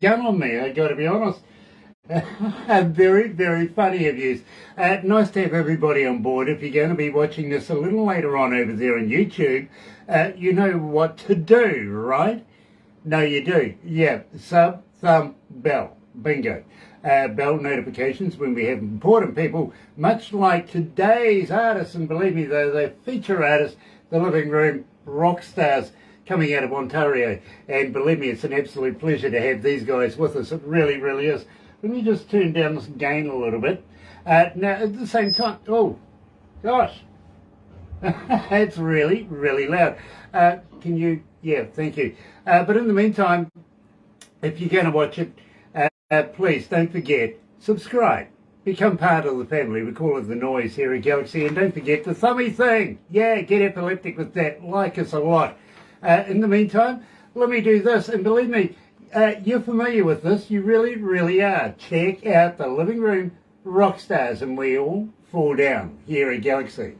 gun on me, I got to be honest. Very, very funny of you. Nice to have everybody on board. If you're going to be watching this a little later on over there on YouTube, you know what to do, right? No, you do. Yeah, sub, thumb, bell. Bingo. Bell notifications when we have important people, much like today's artists, and believe me, they're feature artists, the Livingroom Rockstars, coming out of Ontario. And believe me, it's an absolute pleasure to have these guys with us. It really, really is. Let me just turn down this gain a little bit. Now, at the same time, oh, gosh, it's really, really loud. Can you, yeah, thank you. But in the meantime, if you're going to watch it, please don't forget, subscribe. Become part of the family. We call it the noise here at Galaxy. And don't forget the thummy thing. Yeah, get epileptic with that. Like us a lot. In the meantime, let me do this. And believe me, you're familiar with this. You really, really are. Check out the Livingroom Rockstars, and we all fall down here at Galaxy.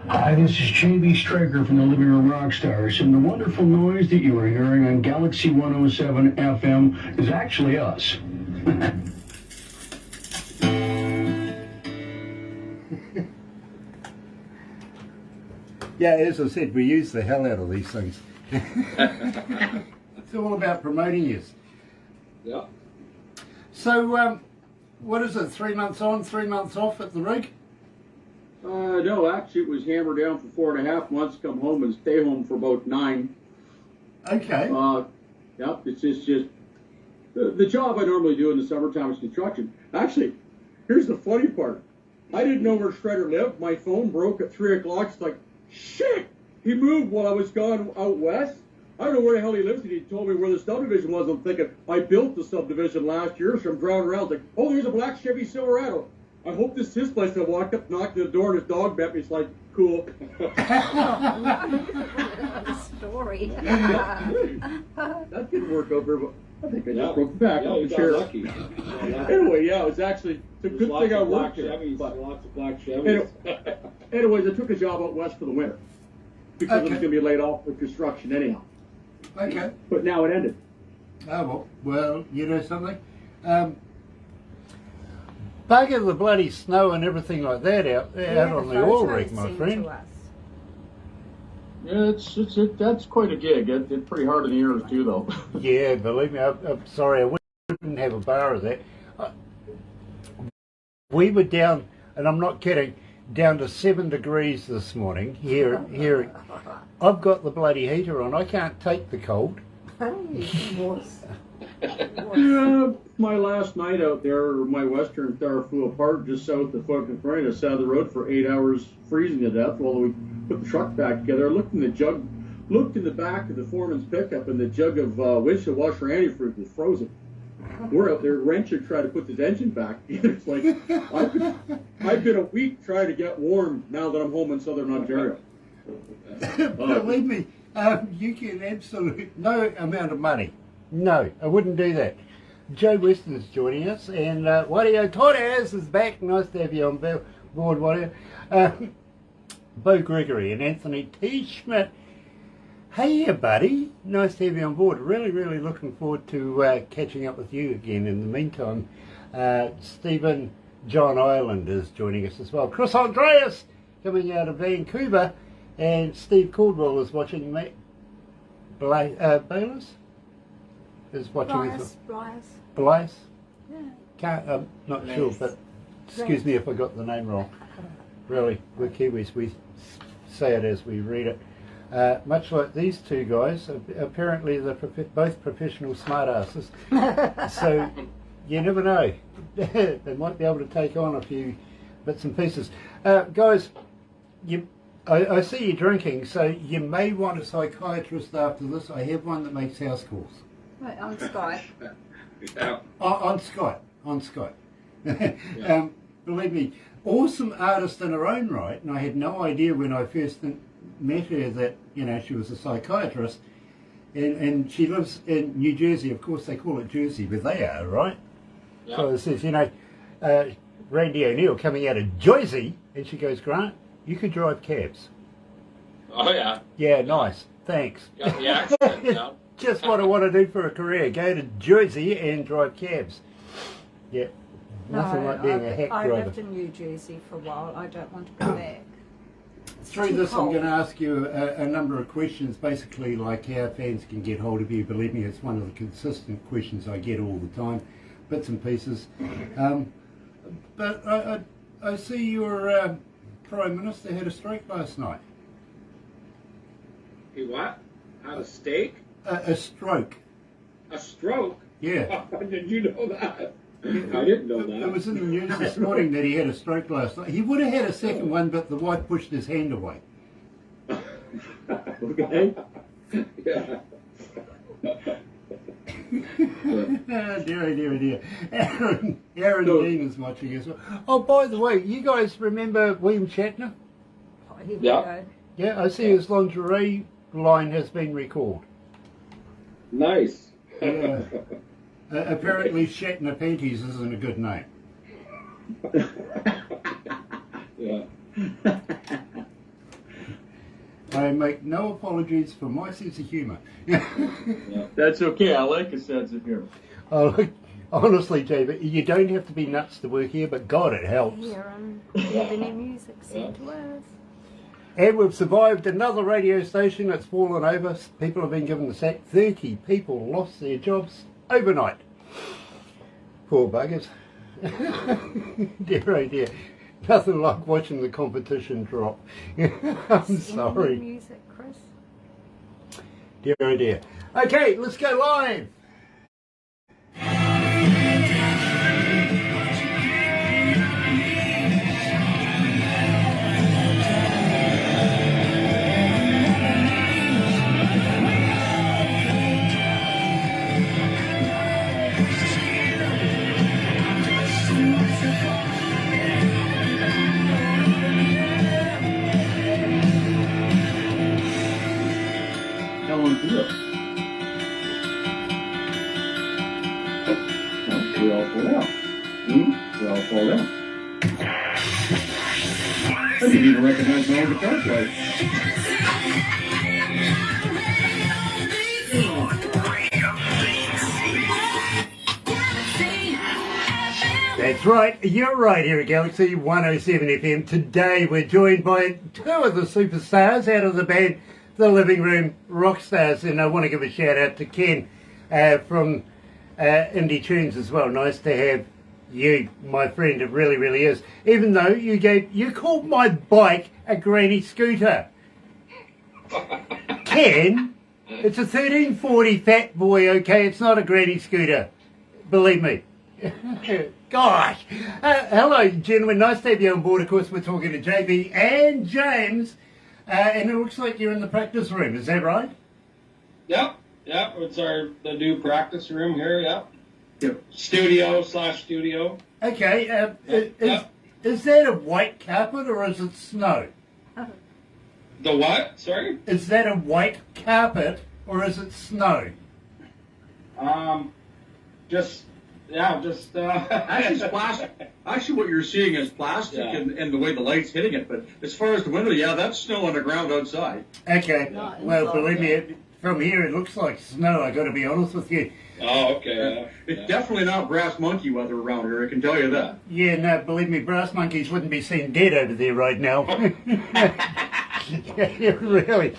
Hi, this is JB Striker from the Livingroom Rockstars, and the wonderful noise that you are hearing on Galaxy107 FM is actually us. Yeah, as I said, we use the hell out of these things. It's all about promoting us. Yeah. So, what is it, 3 months on, 3 months off at the rig? No, actually it was hammered down for 4.5 months, come home and stay home for about 9. Okay. Yeah, it's just the job I normally do in the summertime is construction. Actually, here's the funny part. I didn't know where Shredder lived. My phone broke at 3 o'clock. It's like, shit! He moved while I was gone out west. I don't know where the hell he lives, and he told me where the subdivision was. I'm thinking, I built the subdivision last year, so I'm driving around like, oh, there's a black Chevy Silverado. I hope this is his place. I walked up, knocked on the door, and his dog met me. It's like, cool. Story. That didn't work out very well. I think I just broke the back off the got chair. lucky. Anyway, yeah, it was actually a good thing I worked here. Lots of black Chevys. Anyways, I took a job out west for the winter because I was going to be laid off with construction anyhow. Okay. But now it ended. Oh, well, you know something? Bugger the bloody snow and everything like that out on the oil rig, my friend. Yeah, that's quite a gig. It's pretty hard in the ears too, though. Yeah, believe me, I'm sorry, I wouldn't have a bar of that. We were down, and I'm not kidding, down to 7 degrees this morning. Here. I've got the bloody heater on. I can't take the cold. Yeah, my last night out there, my Western Star flew apart just south of fucking Front. I sat on the road for 8 hours, freezing to death while we put the truck back together. I looked in the back of the foreman's pickup, and the jug of windshield washer antifreeze was frozen. We're out there wrenching, trying to put this engine back together. It's like I've been a week trying to get warm now that I'm home in southern Ontario. Believe me, you can absolutely no amount of money. No, I wouldn't do that. Joe Weston's joining us, and Wario Torres is back. Nice to have you on board, Wario. Bo Gregory and Anthony T. Schmidt. Hey, buddy. Nice to have you on board. Really, really looking forward to catching up with you again. In the meantime, Stephen John Ireland is joining us as well. Chris Andreas coming out of Vancouver, and Steve Caldwell is watching me. Bayless is watching us. Blythe? Yeah. I'm not sure, but excuse me if I got the name wrong. Really, we're Kiwis. We say it as we read it. Much like these two guys, apparently they're both professional smartasses. So you never know. They might be able to take on a few bits and pieces. Guys, I see you drinking, so you may want a psychiatrist after this. I have one that makes house calls. Right, on Skype. Yeah. On Skype. Yeah. Believe me, awesome artist in her own right, and I had no idea when I first met her that, you know, she was a psychiatrist, and she lives in New Jersey. Of course they call it Jersey, but they are, right? Yeah. So it says, you know, Randy O'Neill coming out of Jersey, and she goes, Grant, you could drive cabs. Oh yeah. Yeah, nice, thanks. Got the accent, yeah. Just what I want to do for a career. Go to Jersey and drive cabs. Yeah. Nothing like being a hack I driver. lived in New Jersey for a while. I don't want to go back. It's Through too this, I'm cold. going to ask you a number of questions, basically like how fans can get hold of you. Believe me, it's one of the consistent questions I get all the time, bits and pieces. But I see your Prime Minister had a stroke last night. He what? Had a steak? A stroke. A stroke? Yeah. Did you know that? I didn't know It that. was in the news this morning that he had a stroke last night. He would have had a second one, but the wife pushed his hand away. Okay. Yeah. Dear. Aaron Dean is watching as well. Oh, by the way, you guys remember William Shatner? Oh, here Yeah. we go. Yeah, I see his lingerie line has been recalled. Nice. Yeah. Apparently Shatner Panties isn't a good name. Yeah. I make no apologies for my sense of humour. That's okay. I like a sense of humor. Oh, look, honestly, David, you don't have to be nuts to work here, but God, it helps. Here and any music sent to us. And we've survived another radio station that's fallen over. People have been given the sack. 30 people lost their jobs overnight. Poor buggers. Dear oh dear. Nothing like watching the competition drop. I'm Any sorry. music, Chris? Dear oh dear. Okay, let's go live. How long to do it? Well, we all fall out. We all fall down. I didn't even recognize my own guitar player. That's right, you're right here at Galaxy 107 FM. Today we're joined by two of the superstars out of the band, the Livingroom Rockstars, and I want to give a shout out to Ken from Indie Tunes as well. Nice to have you, my friend, it really, really is. Even though you called my bike a granny scooter. Ken, it's a 1340 Fat Boy, okay? It's not a granny scooter. Believe me. Gosh. Hello, gentlemen. Nice to have you on board. Of course, we're talking to JB and James. And it looks like you're in the practice room. Is that right? Yep. It's the new practice room here. Yep. Studio/studio. Okay. Yep. Is that a white carpet or is it snow? The what? Sorry. Is that a white carpet or is it snow? Just. Actually, it's plastic. Actually, what you're seeing is plastic Yeah. and the way the light's hitting it. But as far as the window, yeah, that's snow on the ground outside. Okay. Not Well, inside. believe me, from here it looks like snow. I got to be honest with you. Oh, okay. It's definitely not brass monkey weather around here, I can tell you that. Yeah, no, believe me, brass monkeys wouldn't be seen dead over there right now. Yeah, really.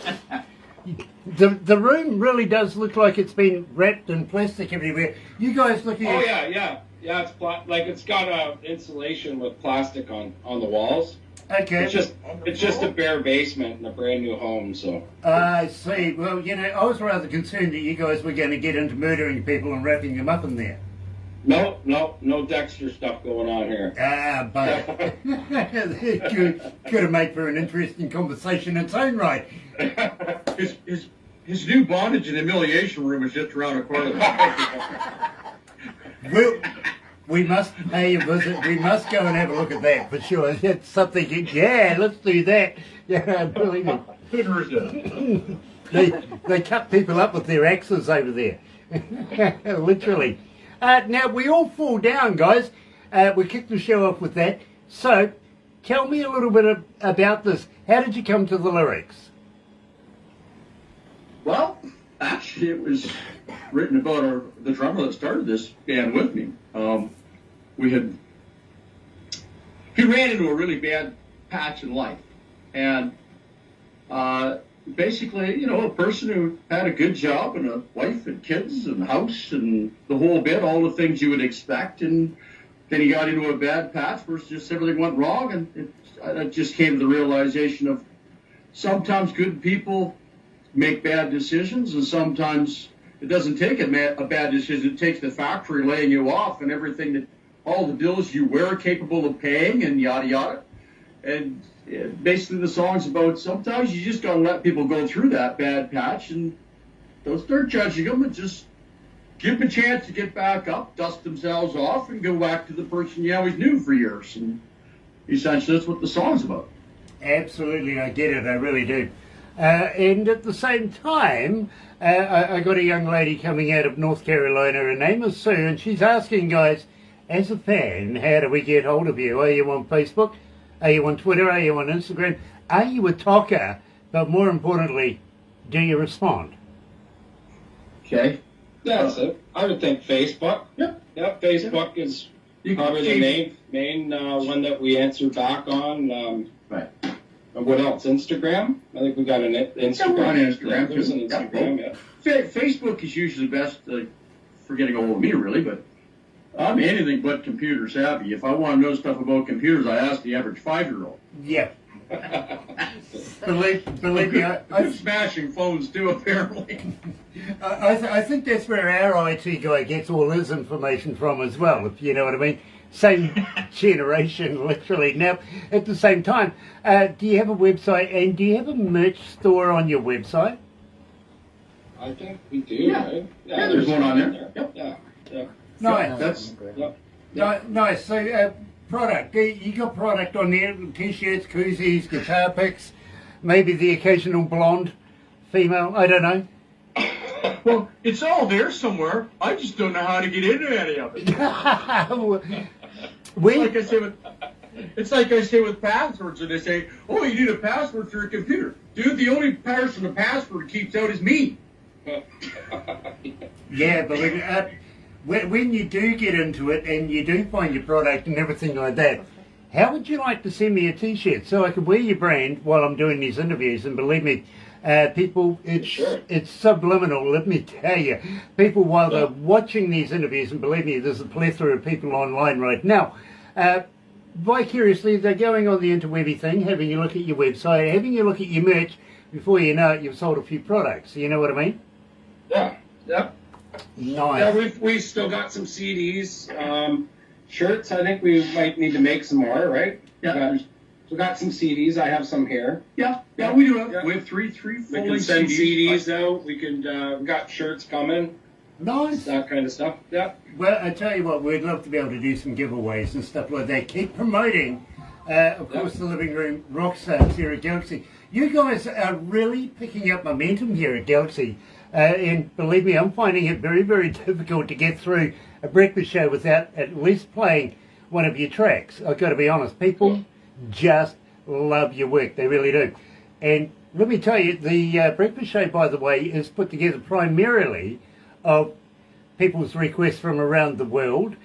The room really does look like it's been wrapped in plastic everywhere. You guys looking Oh at... yeah. It's it's got insulation with plastic on the walls. Okay. It's just a bare basement in a brand new home. So. I see. Well, I was rather concerned that you guys were going to get into murdering people and wrapping them up in there. No Dexter stuff going on here. But could have made for an interesting conversation in its own right. His new bondage and humiliation room is just around the corner. We must pay a visit. We must go and have a look at that for sure. It's something. Yeah, let's do that. Yeah, believe me. They cut people up with their axes over there. Literally. Now we all fall down, guys. We kicked the show off with that. So, tell me a little bit about this. How did you come to the lyrics? Well, Actually, it was written about the drummer that started this band with me. He ran into a really bad patch in life, and basically, a person who had a good job and a wife and kids and house and the whole bit, all the things you would expect, and then he got into a bad patch where just everything went wrong, and it just came to the realization of sometimes good people make bad decisions, and sometimes it doesn't take a bad decision. It takes the factory laying you off and everything that all the bills you were capable of paying and yada yada. And basically the song's about sometimes you just gotta let people go through that bad patch and don't start judging them, and just give them a chance to get back up, dust themselves off, and go back to the person you always knew for years. And essentially that's what the song's about. Absolutely, I get it, I really do. And at the same time, I got a young lady coming out of North Carolina. Her name is Sue, and she's asking, guys, as a fan, how do we get hold of you? Are you on Facebook? Are you on Twitter? Are you on Instagram? Are you a talker? But more importantly, do you respond? Okay. That's it. I would think Facebook. Yep. Yep. Facebook is probably the main one that we answer back on. Right. And what else? Instagram? I think we got an Instagram. Yeah, we're on Instagram. Yeah, there's an Instagram, yeah. Facebook is usually best for getting a hold of me, really, but I'm anything but computer savvy. If I want to know stuff about computers, I ask the average 5-year-old. Yeah. believe me, I'm smashing phones too, apparently. I think that's where our IT guy gets all his information from as well, if you know what I mean. Same generation, literally. Now, at the same time, do you have a website, and do you have a merch store on your website? I think we do, Yeah. right? Yeah, there's one on there. Yep. Yeah. Nice. Nice. So, product. You got product on there, T-shirts, koozies, guitar picks, maybe the occasional blonde female, I don't know. Well, it's all there somewhere. I just don't know how to get into any of it. It's like I say with passwords, and they say, "Oh, you need a password for your computer." Dude, the only person the password keeps out is me. Yeah, believe it. When you do get into it and you do find your product and everything like that, how would you like to send me a T-shirt so I can wear your brand while I'm doing these interviews? And believe me, people, it's subliminal, let me tell you. People, while they're watching these interviews, and believe me, there's a plethora of people online right now, vicariously, they're going on the interwebby thing, having a look at your website, having a look at your merch. Before you know it, you've sold a few products. You know what I mean? Yeah. Yep. Nice. Yeah, we've still got some CDs, shirts. I think we might need to make some more, right? Yeah. We got some CDs. I have some here. Yeah, we do have. Yeah. We have three We full can send CDs out. We can. We got shirts coming. Nice. That kind of stuff. Yeah. Well, I tell you what, we'd love to be able to do some giveaways and stuff like that. Keep promoting, of course, the Livingroom Rockstars here at Galaxy. You guys are really picking up momentum here at Galaxy. And believe me, I'm finding it very, very difficult to get through a breakfast show without at least playing one of your tracks. I've got to be honest, people just love your work. They really do. And let me tell you, the breakfast show, by the way, is put together primarily of people's requests from around the world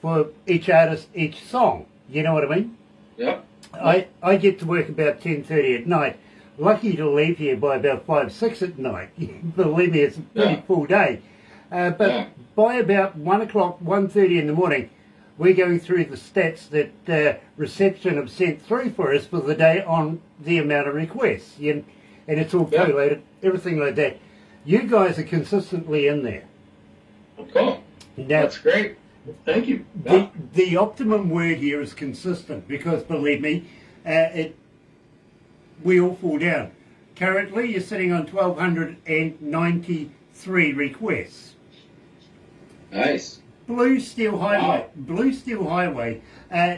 for each artist, each song. You know what I mean? Yeah. I get to work about 10:30 at night. Lucky to leave here by about 5, 6 at night. Believe me, it's a pretty full day. But by about 1 o'clock, 1:30 in the morning, we're going through the stats that reception have sent through for us for the day on the amount of requests. And it's all collated, everything like that. You guys are consistently in there. Cool. Now, That's great. Thank you. the optimum word here is consistent, because believe me, we all fall down. Currently, you're sitting on 1,293 requests. Nice. Blue Steel Highway,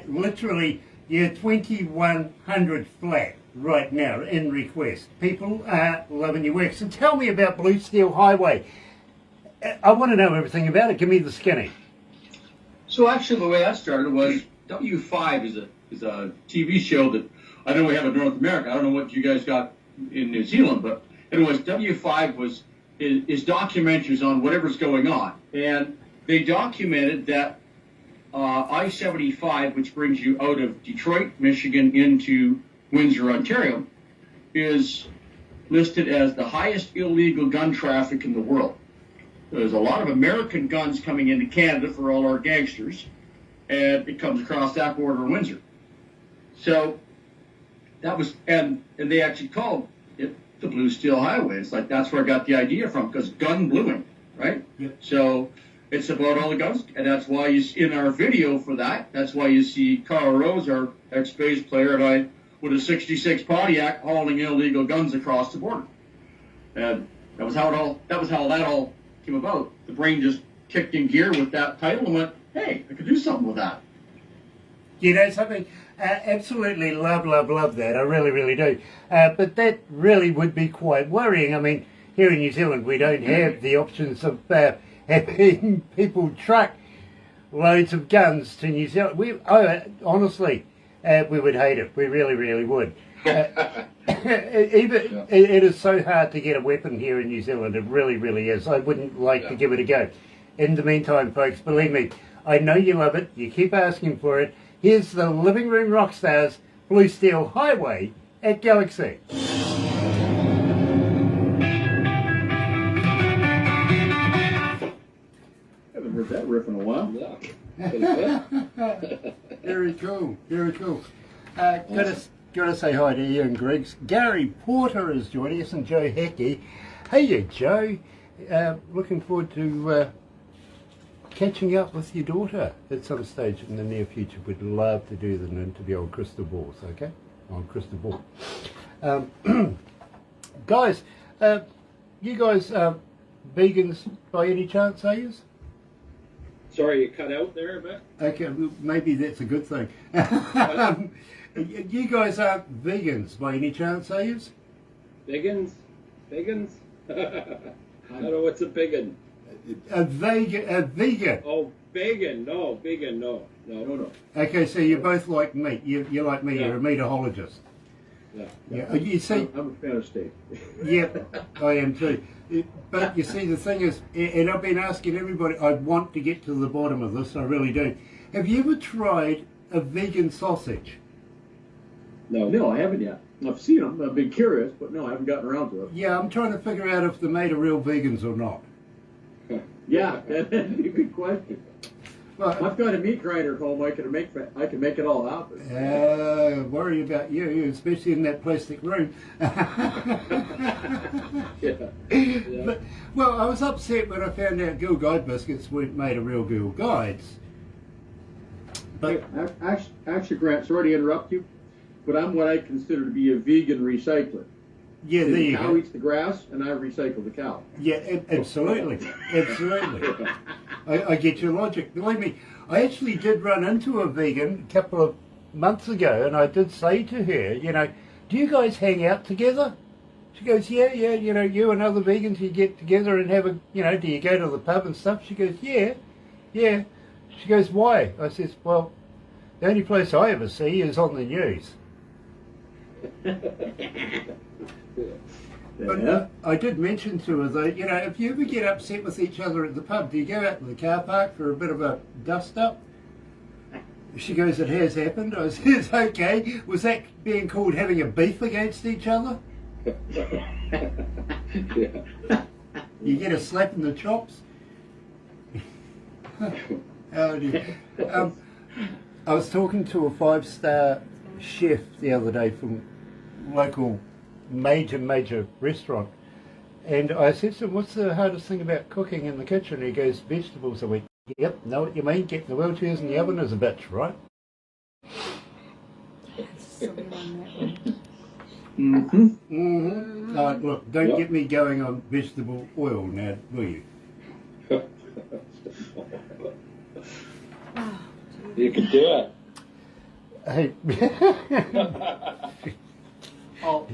literally, you're 2,100 flat right now in requests. People are loving your work. So tell me about Blue Steel Highway. I want to know everything about it. Give me the skinny. So actually, the way that started was W5 is a TV show that I know we have in North America. I don't know what you guys got in New Zealand, but anyways, W5 was is documentaries on whatever's going on. And they documented that I-75, which brings you out of Detroit, Michigan into Windsor, Ontario, is listed as the highest illegal gun traffic in the world. There's a lot of American guns coming into Canada for all our gangsters, and it comes across that border in Windsor. So that was, and they actually called it the Blue Steel Highway. It's like, that's where I got the idea from, because gun bluing, right? Yep. So it's about all the guns, and that's why in our video for that, that's why you see Carl Rose, our ex-bass player, and I, with a 66 Pontiac hauling illegal guns across the border. And that was how that all came about. The brain just kicked in gear with that title and went, hey, I could do something with that. You know something? Absolutely love that. I really, really do. But that really would be quite worrying. I mean, here in New Zealand, we don't have the options of having people truck loads of guns to New Zealand. Honestly, we would hate it. We really, really would. It is so hard to get a weapon here in New Zealand. It really, really is. I wouldn't like to give it a go. In the meantime, folks, believe me, I know you love it. You keep asking for it. Here's the Livingroom Rockstars Blue Steel Highway at Galaxy. Haven't heard that riff in a while. Yeah. Very cool, very cool. Gotta say hi to Ian Griggs. Gary Porter is joining us and Joe Hecky. Hey you, Joe. Looking forward to catching up with your daughter at some stage in the near future. We'd love to do an interview on crystal balls, okay? On crystal ball. Guys, you guys vegans by any chance, are you? Sorry, you cut out there a bit. Okay, well, maybe that's a good thing. You guys aren't vegans by any chance, are you? Biggins? Biggins? I don't know what's a biggin. A vegan. Oh, vegan. No, vegan. No. Okay, so you're both like meat. You're like me. Yeah. You're a meatologist. Yeah. You see, I'm a fan of steak. Yep, I am too. But you see, the thing is, and I've been asking everybody, I want to get to the bottom of this, I really do. Have you ever tried a vegan sausage? No, I haven't yet. I've seen them. I've been curious, but no, I haven't gotten around to it. Yeah, I'm trying to figure out if they're made of real vegans or not. Yeah, that'd be a good question. Well, I've got a meat grinder at home. I can make it all happen. Worry about you, especially in that plastic room. Yeah. But, well, I was upset when I found out Girl Guide biscuits weren't made of real Girl Guides. But Actually, Grant, sorry to interrupt you, but I'm what I consider to be a vegan recycler. yeah, there you The cow go. eats the grass, and I recycle the cow. Yeah, absolutely, absolutely. I get your logic. Believe me, I actually did run into a vegan a couple of months ago, and I did say to her, you know, do you guys hang out together? She goes, yeah, you know, you and other vegans, you get together and have a, you know, do you go to the pub and stuff? She goes, yeah. She goes, why? I says, well, the only place I ever see is on the news. But I did mention to her though, you know, if you ever get upset with each other at the pub, do you go out to the car park for a bit of a dust up? She goes, it has happened. I says, okay, was that being called having a beef against each other? Yeah. You get a slap in the chops? Oh dear. I was talking to a 5-star chef the other day from local major restaurant, and I said to him, what's the hardest thing about cooking in the kitchen? He goes, vegetables. I went, yep, know what you mean, getting the wheelchairs in the oven is a bitch, right? Silly one, that one. Look, don't get me going on vegetable oil now, will you? You can do it. Hey. I'll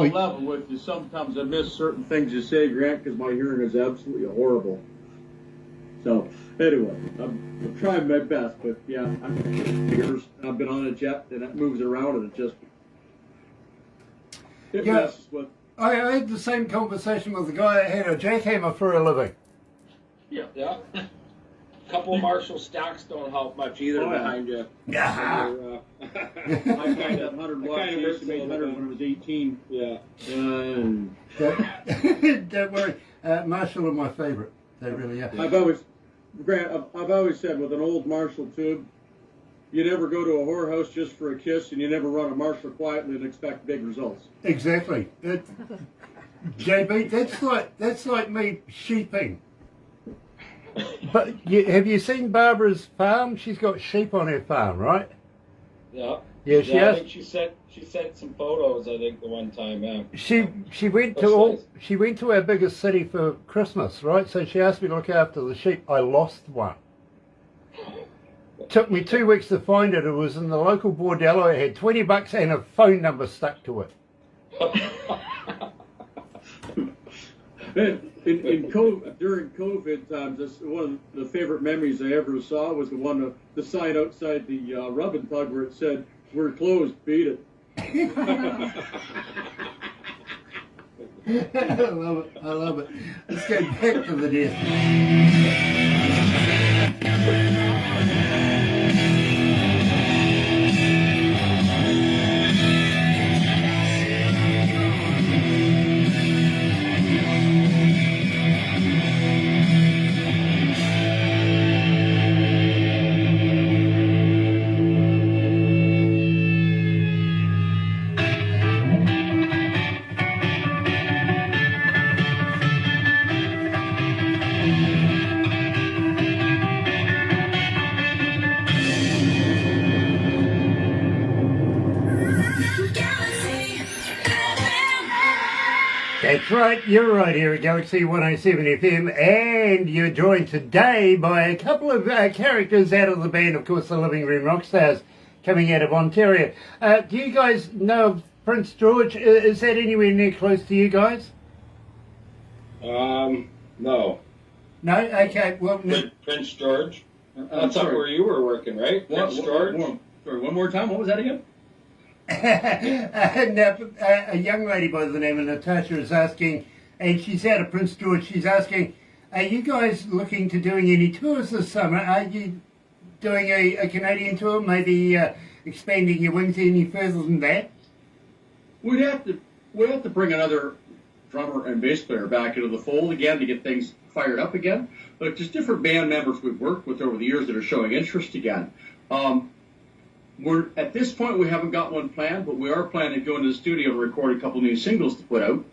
level with you. Sometimes I miss certain things you say, Grant, because my hearing is absolutely horrible. So, anyway, I'm trying my best, but yeah, I've been on a jet and it moves around and it Yeah. messes with I had the same conversation with the guy that had a jackhammer for a living. Yeah. Couple of Marshall stacks don't help much either behind you. Yeah. I kind of 100 watts. I used to make 100 when I was 18. Yeah. Don't worry. Marshall are my favourite. They really are. I've always said with an old Marshall tube, you never go to a whorehouse just for a kiss, and you never run a Marshall quietly and expect big results. Exactly. JB, that's like me sheeping. But have you seen Barbara's farm? She's got sheep on her farm, right? Yeah. Yeah, she has. I think she sent some photos. I think the one time. Yeah. She went to our biggest city for Christmas, right? So she asked me to look after the sheep. I lost one. Took me 2 weeks to find it. It was in the local bordello. It had $20 and a phone number stuck to it. During COVID times, one of the favorite memories I ever saw was the sign outside the Rub and Tug where it said, "We're closed, beat it." I love it. Let's go back to the desk. That's right, you're right here at Galaxy 107 FM, and you're joined today by a couple of characters out of the band, of course, the Livingroom Rockstars, coming out of Ontario. Do you guys know of Prince George? Is that anywhere near close to you guys? No. No? Okay, well... Prince George? That's not where you were working, right? Prince George? Sorry, one more time. What was that again? And a young lady by the name of Natasha is asking, and she's out of Prince George, she's asking, are you guys looking to doing any tours this summer? Are you doing a Canadian tour, maybe expanding your wings any further than that? We'd have to bring another drummer and bass player back into the fold again to get things fired up again. But just different band members we've worked with over the years that are showing interest again. We're at this point we haven't got one planned, but we are planning to go into the studio to record a couple new singles to put out.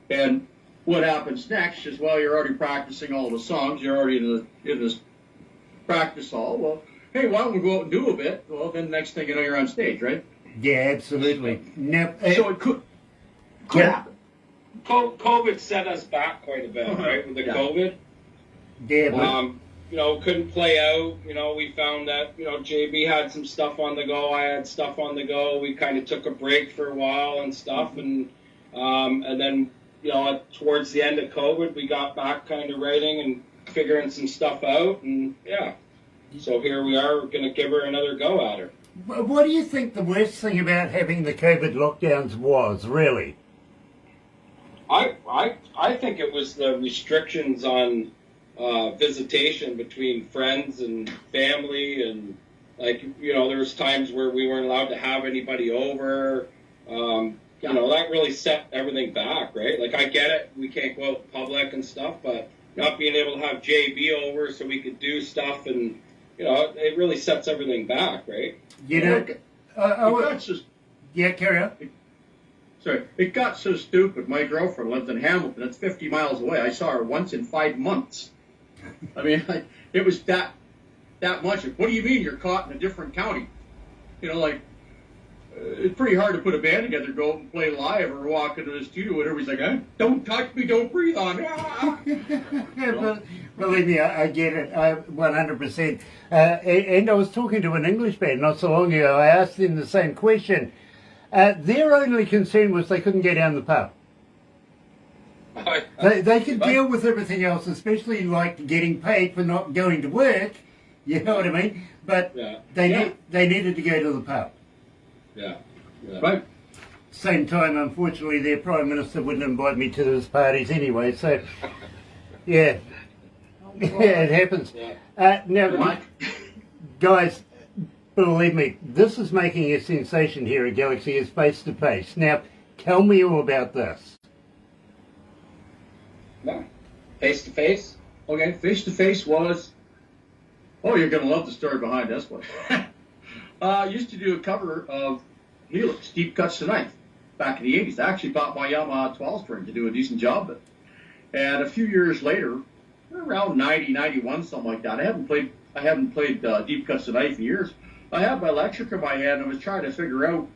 And what happens next is, well, you're already practicing all the songs, you're already in this practice hall. Well, hey, why don't we go out and do a bit? Well, then the next thing you know, you're on stage, right? Yeah, absolutely. Now, so it could happen. COVID set us back quite a bit, right? With the COVID. Yeah, but... couldn't play out. We found that, JB had some stuff on the go. I had stuff on the go. We kind of took a break for a while and stuff. And then, towards the end of COVID, we got back kind of writing and figuring some stuff out. And, yeah, so here we are. We're going to give her another go at her. What do you think the worst thing about having the COVID lockdowns was, really? I think it was the restrictions on visitation between friends and family, and there was times where we weren't allowed to have anybody over. That really set everything back, right? Like, I get it, we can't go out in public and stuff, but not being able to have JB over so we could do stuff, and it really sets everything back, right? Yeah, carry on. Sorry, it got so stupid. My girlfriend lives in Hamilton. It's 50 miles away. I saw her once in 5 months. I mean, it was that much. What do you mean you're caught in a different county? It's pretty hard to put a band together, go and play live, or walk into the studio and everybody's like, don't touch me, don't breathe on me. Believe me, I get it, 100%. And I was talking to an English band not so long ago. I asked them the same question. Their only concern was they couldn't get down the pub. They could deal with everything else, especially like getting paid for not going to work. You know what I mean? But they needed to go to the pub. Yeah. Right. same time, unfortunately, their Prime Minister wouldn't invite me to those parties anyway, so, yeah. Yeah, it happens. Now, guys, believe me, this is making a sensation here at Galaxy is face to face. Now, tell me all about this. No. Face to face? Okay, face to face was. Oh, you're gonna love the story behind this one. I used to do a cover of Helix, Deep Cuts Tonight, back in the 80s. I actually bought my Yamaha 12 string to do a decent job of it. And a few years later, around 90, 91, something like that, I haven't played Deep Cuts Tonight for years. I had my electric in my hand and I was trying to figure out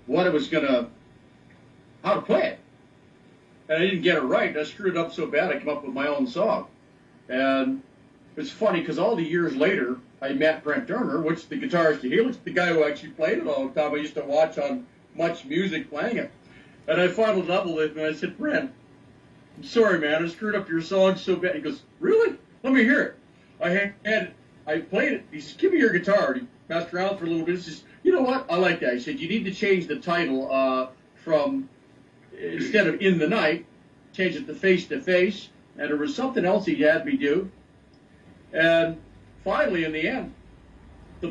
how to play it. And I didn't get it right. I screwed it up so bad I came up with my own song. And it's funny because all the years later, I met Brent Turner, which is the guitarist to Helix, the guy who actually played it all the time. I used to watch on Much Music playing it. And I finally leveled it and I said, Brent, I'm sorry, man, I screwed up your song so bad. He goes, really? Let me hear it. I played it. He says, give me your guitar. And he messed around for a little bit. He says, you know what? I like that. He said, you need to change the title from, instead of In the Night, change it to Face to Face. And there was something else he had me do. And finally, in the end, the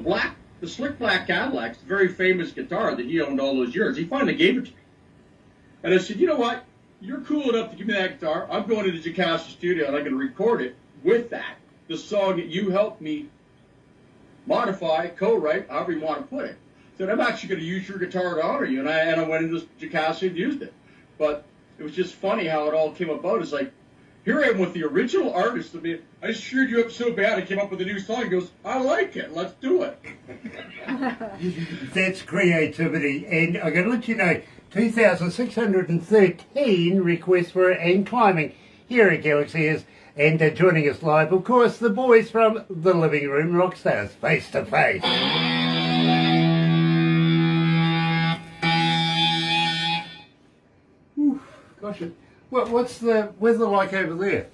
slick black Cadillac's a very famous guitar that he owned all those years. He finally gave it to me. And I said, you know what? You're cool enough to give me that guitar. I'm going to the Jacassi studio and I'm going to record it with that. The song that you helped me modify, co-write, however you want to put it. So I'm actually going to use your guitar to honor you. And I went into Jacassi and used it. But it was just funny how it all came about. It's like, here I am with the original artist. I mean, I screwed you up so bad I came up with a new song. He goes, I like it. Let's do it. That's creativity. And I'm going to let you know, 2,613 requests for and climbing here at Galaxy is. And joining us live, of course, the boys from the Livingroom Rockstars, face to face. Gosh, what's the weather like over there?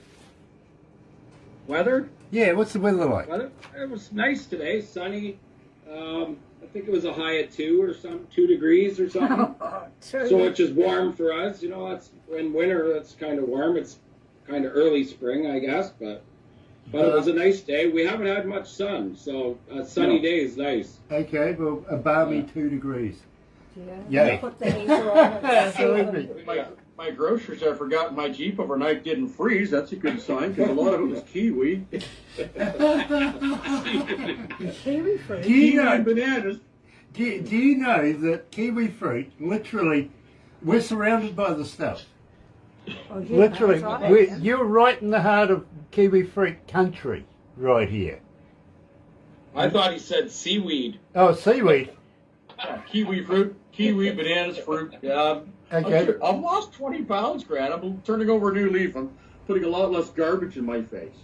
Weather? Yeah, what's the weather like? Weather? It was nice today, sunny. I think it was a high of 2 degrees or something. So which is warm for us. You know, that's in winter. That's kind of warm. It's kind of early spring, I guess, but it was a nice day. We haven't had much sun, so a sunny day is nice. Okay, well, a balmy 2 degrees. Yeah. Put the heater on. Absolutely. My groceries I forgot in my Jeep overnight didn't freeze. That's a good sign because a lot of it was kiwi. Kiwi fruit. Do you know, bananas. do you know that kiwi fruit, literally, we're surrounded by the stuff. Oh, yeah, Literally, that's right. you're right in the heart of kiwi fruit country, right here. I thought he said seaweed. Oh, seaweed. Kiwi fruit, kiwi, bananas, fruit. Yeah. Okay. I've lost 20 pounds, Grant. I'm turning over a new leaf. I'm putting a lot less garbage in my face.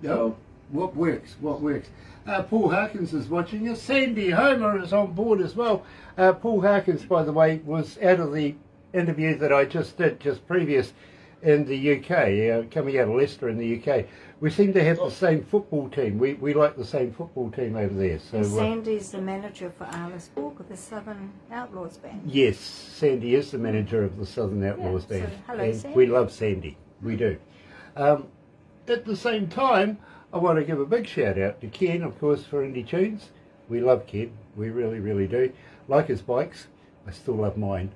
No, what works? Paul Harkins is watching us. Sandy Homer is on board as well. Paul Harkins, by the way, was out of the interview that I just did just previous in the UK, coming out of Leicester in the UK. We seem to have the same football team. We like the same football team over there. So And Sandy's the manager for Alice Walker, the Southern Outlaws band. yes, Sandy is the manager of the Southern Outlaws Yeah, so band. hello, and Sandy. we love Sandy. We do. At the same time, I want to give a big shout out to Ken, of course, for Indie Tunes. We love Ken. We really, really do. Like his bikes. I still love mine.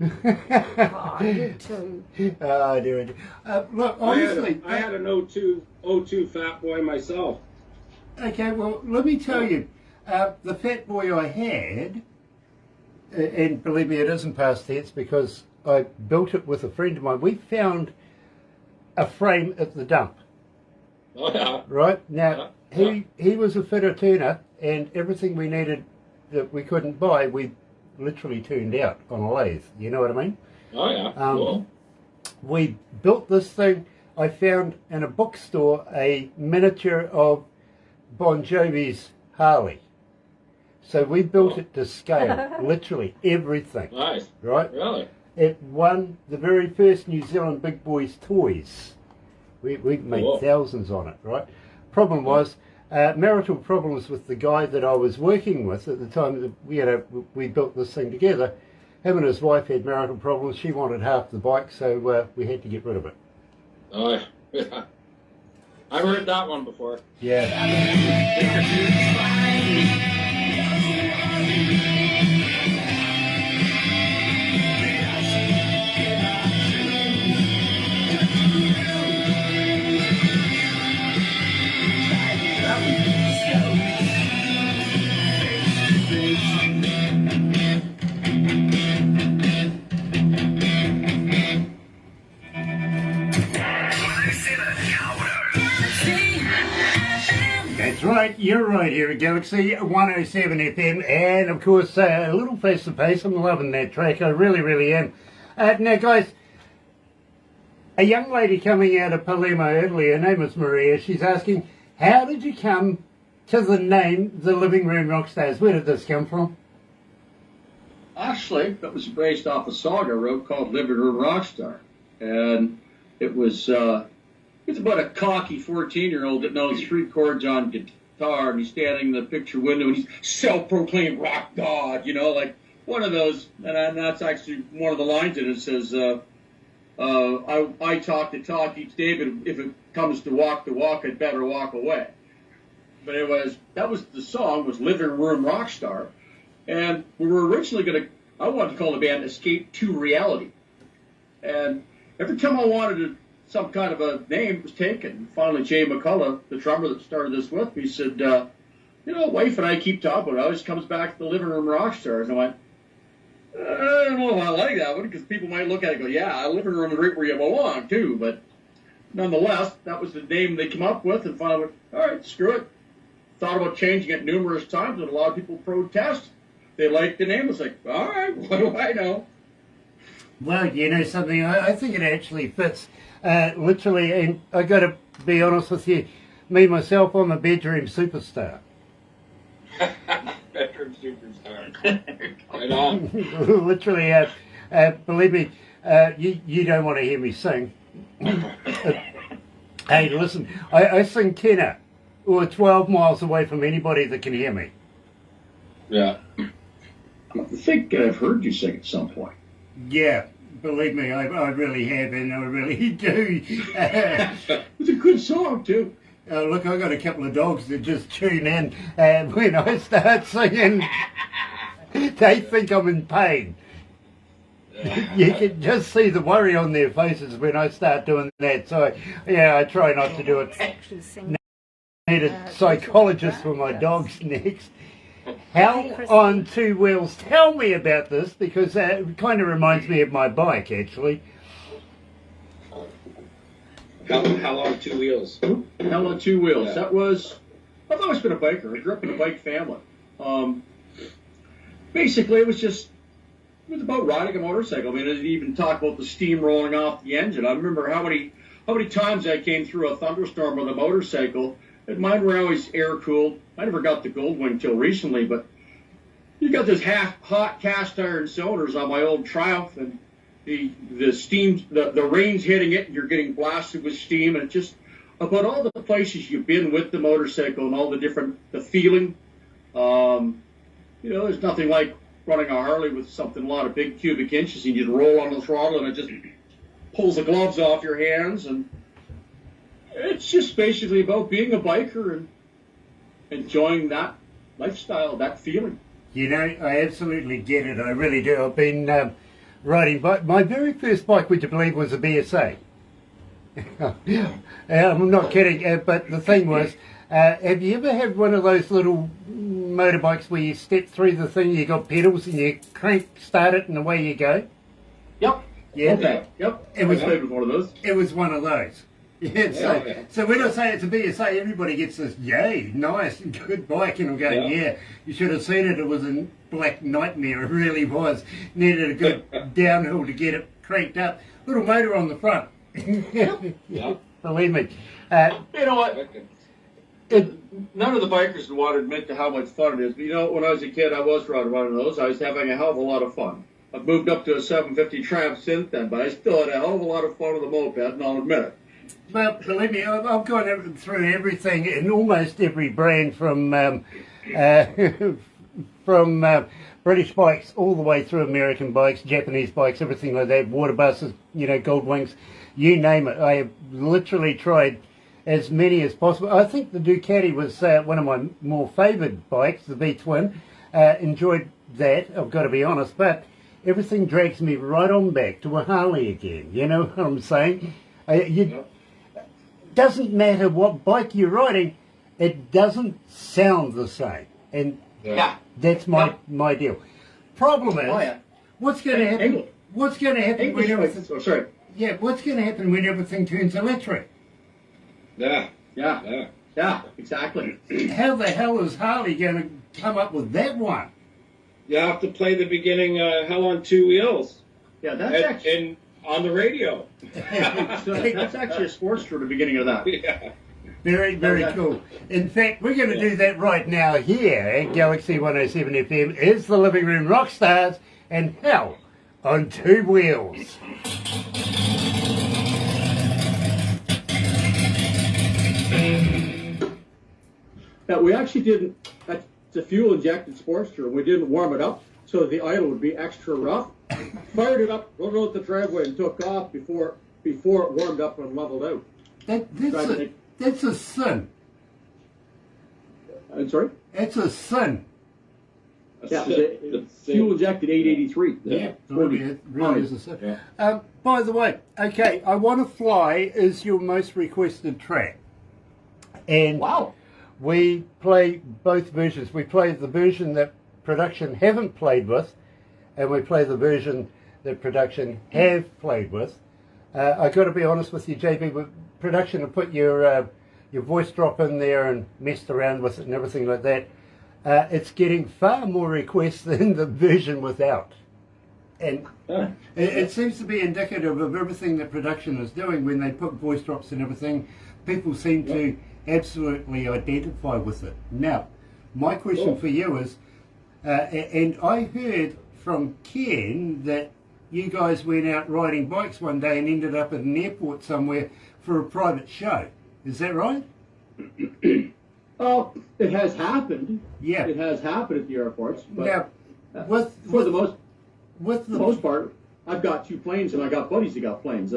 Oh, you too. I do. Look, honestly, I had an 02 Fat Boy myself. okay, well, let me tell you, the Fat Boy I had, and believe me, it isn't past tense because I built it with a friend of mine. We found a frame at the dump. Oh, yeah. Right? Now, he was a fitter turner, and everything we needed that we couldn't buy, we literally turned out on a lathe. You know what I mean? Oh, yeah. Cool. We built this thing. I found in a bookstore a miniature of Bon Jovi's Harley. So we built it to scale, literally everything. Nice. Right? Really? It won the very first New Zealand Big Boys Toys. We made thousands on it, right? Problem was, marital problems with the guy that I was working with at the time that we built this thing together. him and his wife had marital problems. She wanted half the bike, so we had to get rid of it. Oh, yeah. I've heard that one before. Yeah. That's right, you're right here at Galaxy 107 FM, and of course, a little face to face. I'm loving that track, I really, really am. Now, guys, a young lady coming out of Palermo earlier, her name is Maria, she's asking, how did you come to the name, the Livingroom Rockstars? Where did this come from? Actually, that was based off a song I wrote called Livingroom Rockstar. And it was, it's about a cocky 14-year-old that knows 3 chords on guitar, and he's standing in the picture window, and he's self-proclaimed rock god, you know, like one of those. And that's actually one of the lines in it. It says, I talk the talk each day, but if it comes to walk the walk, I'd better walk away. But it was, that was the song, was Livingroom Rockstar. And we were originally going to, I wanted to call the band Escape to Reality. And every time I wanted some kind of a name, it was taken. Finally, Jay McCullough, the drummer that started this with me, said, you know, wife and I keep talking about it. It always comes back to the Livingroom Rockstars. And I went, I don't know if I like that one, because people might look at it and go, yeah, living room is right where you belong, too. But nonetheless, that was the name they came up with, and finally went, all right, screw it. Thought about changing it numerous times, and a lot of people protest. They liked the name. It's like, all right, what do I know? Well, you know something, I think it actually fits literally, and I got to be honest with you, me, myself, I'm a bedroom superstar. Bedroom superstar. Right on. Literally, believe me, you don't want to hear me sing. Hey, listen, I sing tenor, or 12 miles away from anybody that can hear me. Yeah. I think I've heard you sing at some point. Yeah, believe me, I really have, and I really do. It's a good song, too. Look, I got a couple of dogs that just tune in, and when I start singing, they think I'm in pain. You can just see the worry on their faces when I start doing that. So, yeah, I try not to do it. Actually sing. I need a psychologist for my dogs next. How on two wheels? Tell me about this, because it kind of reminds me of my bike, actually. How long 2 wheels? Hell on 2 wheels. Yeah. That was, I've always been a biker. I grew up in a bike family. Basically, it was about riding a motorcycle. I mean, I didn't even talk about the steam rolling off the engine. I remember how many times I came through a thunderstorm with a motorcycle. And mine were always air-cooled. I never got the Goldwing till recently, but you got this half-hot cast-iron cylinders on my old Triumph, and the steam, the rain's hitting it, and you're getting blasted with steam, and it's just about all the places you've been with the motorcycle and all the feeling. You know, there's nothing like running a Harley with something, a lot of big cubic inches, and you roll on the throttle, and it just pulls the gloves off your hands, and it's just basically about being a biker and enjoying that lifestyle, that feeling. You know, I absolutely get it. I really do. I've been riding bike. My very first bike, would you believe, was a BSA. I'm not kidding. But the thing was, have you ever had one of those little motorbikes where you step through the thing, you got pedals, and you start it, and away you go? Yep. Yeah. Okay. Yep. It was played with one of those. It was one of those. Yeah, so when I say it's a BSA, everybody gets this, yay, nice, good bike, and I'm going, yeah, you should have seen it. It was a black nightmare, it really was. Needed a good downhill to get it cranked up. Little motor on the front. Yeah. Believe me. You know what? None of the bikers would want to admit to how much fun it is. But you know, when I was a kid, I was riding one of those. I was having a hell of a lot of fun. I've moved up to a 750 Tramp since then, but I still had a hell of a lot of fun with a moped, and I'll admit it. Well, believe me, I've gone through everything in almost every brand, from from British bikes all the way through American bikes, Japanese bikes, everything like that, water buses, you know, Gold Wings, you name it. I have literally tried as many as possible. I think the Ducati was one of my more favoured bikes, the V-Twin. Enjoyed that, I've got to be honest, but everything drags me right on back to a Harley again. You know what I'm saying? Doesn't matter what bike you're riding, it doesn't sound the same. And that's my deal. Problem is, what's going to happen? What's going to happen when everything? Oh, sorry. Yeah, what's going to happen when everything turns electric? Yeah, exactly. How the hell is Harley going to come up with that one? You have to play the beginning Hell on Two Wheels. Yeah, that's actually on the radio. that's actually a Sportster at the beginning of that. Yeah. Very, very cool. In fact, we're going to do that right now here at Galaxy 107 FM. Is the Living Room Rockstars and Hell on Two Wheels. That we actually didn't. It's a fuel injected Sportster, and we didn't warm it up so the idle would be extra rough. Fired it up, rode out the driveway, and took off before it warmed up and leveled out. That's a sin. I'm sorry? It's a sin. Yeah, it's fuel injected 883. Yeah, it really is a sin. Yeah. By the way, okay, I Want to Fly is your most requested track. And wow. We play both versions. We play the version that production haven't played with, and we play the version that production have played with. I got to be honest with you, JB, with production have put your voice drop in there and messed around with it and everything like that. It's getting far more requests than the version without. And it seems to be indicative of everything that production is doing when they put voice drops and everything. People seem to absolutely identify with it. Now, my question for you is, and I heard from Ken that you guys went out riding bikes one day and ended up at an airport somewhere for a private show. Is that right? It has happened. Yeah. It has happened at the airports. But now, for the most part, I've got two planes and I got buddies that got planes.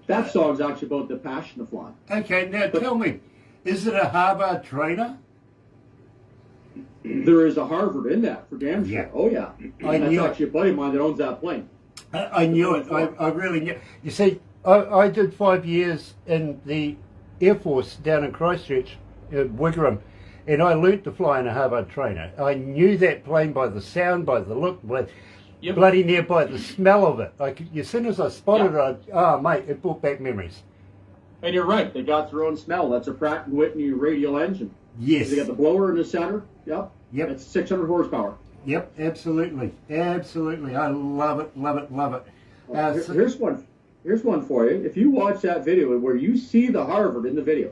That song's actually about the passion of flying. Okay, now tell me, is it a Harvard trainer? There is a Harvard in that, for damn sure. Yeah. Oh, yeah. That's actually a buddy of mine that owns that plane. I knew it. I really knew. You see, I did 5 years in the Air Force down in Christchurch, Wigram, and I learnt to fly in a Harvard trainer. I knew that plane by the sound, by the look, bloody near by the smell of it. As soon as I spotted it, mate, it brought back memories. And you're right, they got their own smell. That's a Pratt & Whitney radial engine. Yes. They got the blower in the center. Yep. It's 600 horsepower. Yep, absolutely. Absolutely. I love it, love it, love it. Here's one for you. If you watch that video where you see the Harvard in the video,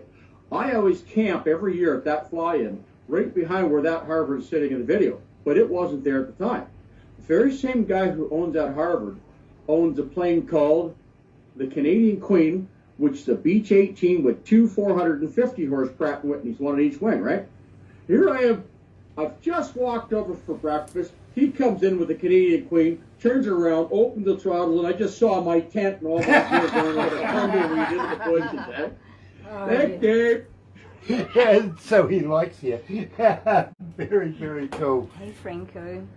I always camp every year at that fly-in, right behind where that Harvard is sitting in the video. But it wasn't there at the time. The very same guy who owns that Harvard owns a plane called the Canadian Queen, which is a Beech 18 with two 450 horse Pratt & Whitneys, one on each wing, right? Here I am. I've just walked over for breakfast. He comes in with the Canadian Queen, turns around, opens the throttle, and I just saw my tent and all that gear going like a tumbleweed into the bushes, eh? Thank Dave. Yeah, so he likes you. Very, very cool. Hey, Franco.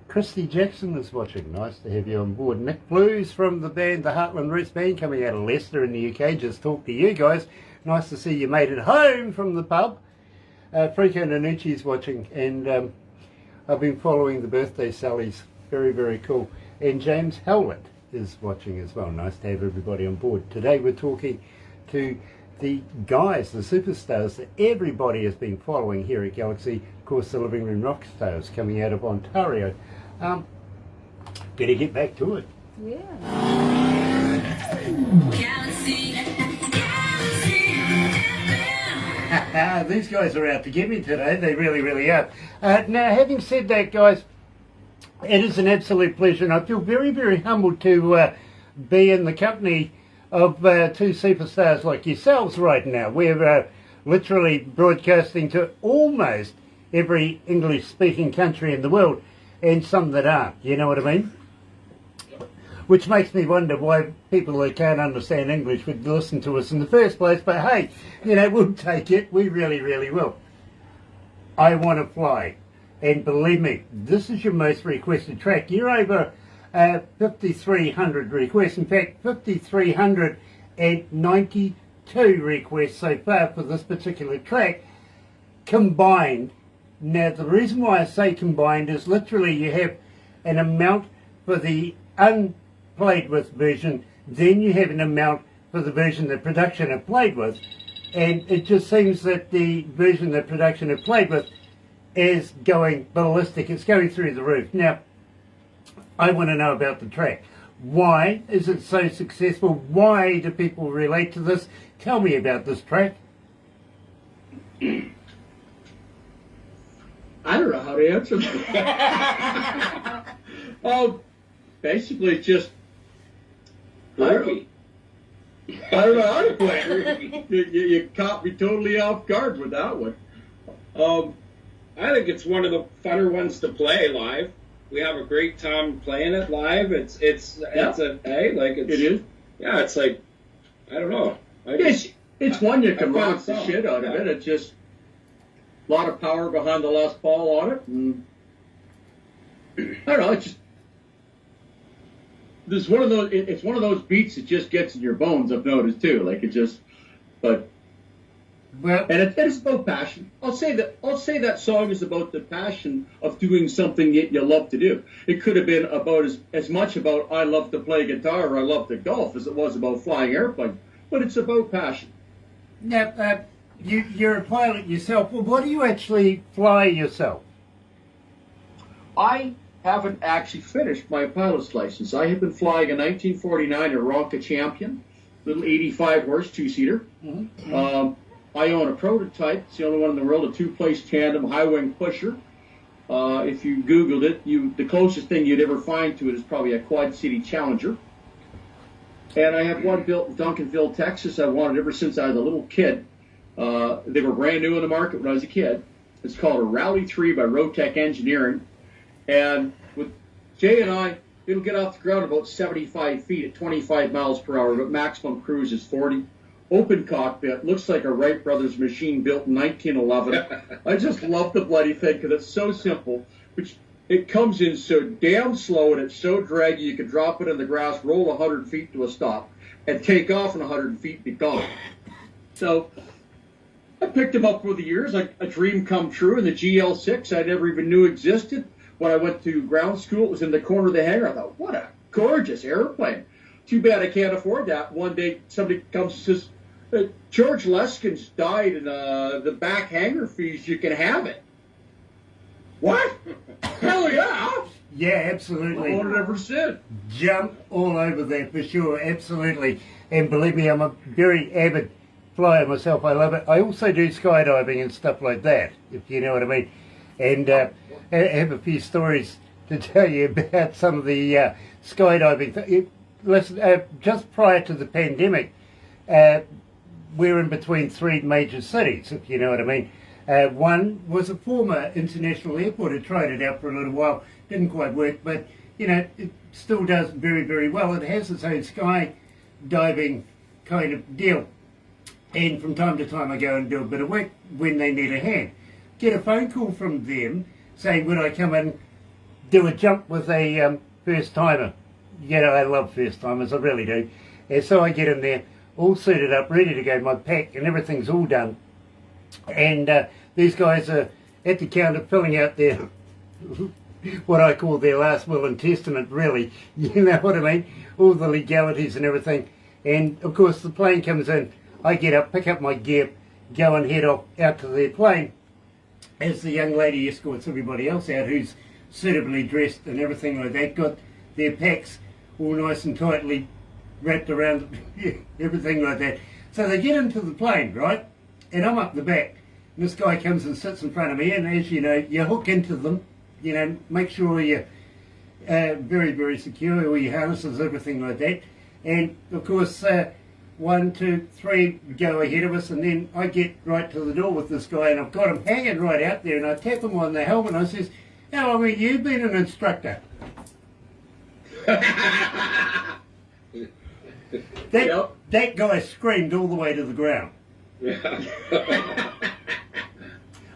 Christy Jackson is watching. Nice to have you on board. Nick Blues from the band, the Heartland Roots Band, coming out of Leicester in the UK. Just talked to you guys. Nice to see you made it home from the pub. Franco Nanucci's watching, and I've been following the birthday sallies. Very, very cool. And James Howlett is watching as well. Nice to have everybody on board. Today we're talking to the guys, the superstars that everybody has been following here at Galaxy. Of course, the Living Room Rockstars coming out of Ontario. Better get back to it. Yeah. These guys are out to get me today. They really, really are. Now, having said that, guys, it is an absolute pleasure, and I feel very, very humbled to be in the company of two superstars like yourselves right now. We're literally broadcasting to almost every English-speaking country in the world, and some that aren't, you know what I mean? Which makes me wonder why people that can't understand English would listen to us in the first place, but hey, you know, we'll take it, we really, really will. I Want to Fly, and believe me, this is your most requested track. You're over 5,300 requests, in fact 5,392 requests so far for this particular track, combined. Now the reason why I say combined is literally you have an amount for the unplayed with version, then you have an amount for the version that production have played with, and it just seems that the version that production have played with is going ballistic, it's going through the roof. Now I want to know about the track. Why is it so successful? Why do people relate to this? Tell me about this track. I don't know how to answer that. Basically, it's just I don't know how to play it. You caught me totally off guard with that one. I think it's one of the funner ones to play live. We have a great time playing it live. It is. Yeah, it's like, I don't know. It's one you can rock the shit out of it. It's just a lot of power behind the Les Paul on it, and I don't know. It's just it's one of those beats that just gets in your bones. I've noticed too. Like it just, but well, and it's about passion. I'll say that song is about the passion of doing something that you love to do. It could have been about as much about I love to play guitar or I love to golf as it was about flying airplanes. But it's about passion. Now, you're a pilot yourself. Well, what do you actually fly yourself? I haven't actually finished my pilot's license. I have been flying a 1949 Aronca Champion, little 85 horse two-seater. Mm-hmm. I own a prototype. It's the only one in the world, a two-place tandem high-wing pusher. If you Googled it, the closest thing you'd ever find to it is probably a Quad City Challenger. And I have one built in Duncanville, Texas. I wanted ever since I was a little kid. They were brand new in the market when I was a kid. It's called a Rally 3 by Rotec Engineering. And with Jay and I, it'll get off the ground about 75 feet at 25 miles per hour, but maximum cruise is 40. Open cockpit, looks like a Wright Brothers machine built in 1911. I just love the bloody thing because it's so simple, but it comes in so damn slow and it's so draggy you can drop it in the grass, roll 100 feet to a stop, and take off in 100 feet and be gone. So I picked him up over the years, like a dream come true, and the GL6 I never even knew existed. When I went to ground school, it was in the corner of the hangar. I thought, what a gorgeous airplane. Too bad I can't afford that. One day somebody comes and says, George Leskins died in the back hangar fees. You can have it. What? Hell yeah. Yeah, absolutely. I want it ever since. Jump all over that for sure, absolutely. And believe me, I'm a very avid flyer myself. I love it. I also do skydiving and stuff like that, if you know what I mean. And I have a few stories to tell you about some of the skydiving. Listen, just prior to the pandemic, we're in between three major cities, if you know what I mean. One was a former international airport. It tried it out for a little while, didn't quite work, but you know, it still does very, very well. It has its own skydiving kind of deal. And from time to time I go and do a bit of work when they need a hand. Get a phone call from them saying, would I come and do a jump with a first timer? You know, I love first timers, I really do. And so I get in there, all suited up, ready to go, my pack and everything's all done. And these guys are at the counter filling out their, what I call their last will and testament, really. You know what I mean? All the legalities and everything. And of course the plane comes in, I get up, pick up my gear, go and head off out to their plane as the young lady escorts everybody else out who's suitably dressed and everything like that, got their packs all nice and tightly wrapped around everything like that. So they get into the plane, right? And I'm up the back. And this guy comes and sits in front of me, and as you know, you hook into them, you know, make sure you're very, very secure, all your harnesses, everything like that. And of course, 1, 2, 3 go ahead of us, and then I get right to the door with this guy, and I've got him hanging right out there, and I tap him on the helmet, and I says, "How long have you been an instructor?" That guy screamed all the way to the ground.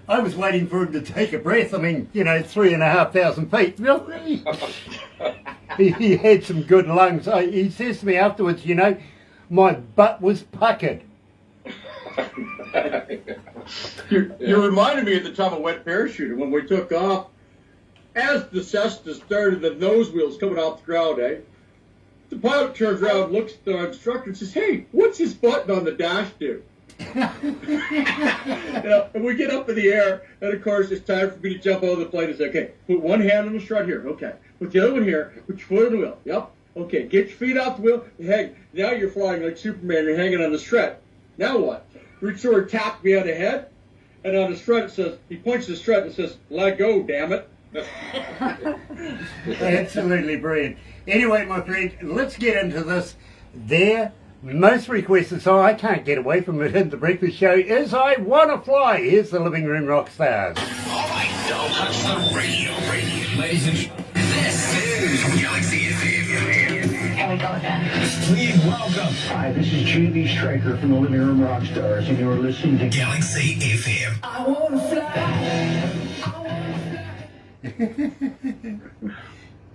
I was waiting for him to take a breath. I mean, 3,500 feet. He had some good lungs. He says to me afterwards, my butt was puckered. You reminded me of the time I went parachuting when we took off. As the Cessna started, the nose wheels coming off the ground, the pilot turns around, looks at the instructor and says, "Hey, what's this button on the dash do?" And we get up in the air, and of course it's time for me to jump out of the plane and say, "Okay, put one hand on the strut here. Okay, put the other one here. Put your foot on the wheel. Yep. Okay, get your feet off the wheel. Hang. Now you're flying like Superman. You're hanging on the strut. Now what?" Reach over, tapped me on the head, and on the strut it says, he points to the strut and says, "Let go, damn it." Absolutely brilliant. Anyway, my friend, let's get into this. Their most requested song, I can't get away from it in the breakfast show, is "I Wanna Fly." Here's the Living Room Rockstars. All right, don't touch the radio. Ladies and gentlemen, this is Galaxy FM. Here we go again. Please welcome. Hi, this is JB Stryker from the Living Room Rockstars, and you're listening to Galaxy FM. I wanna fly.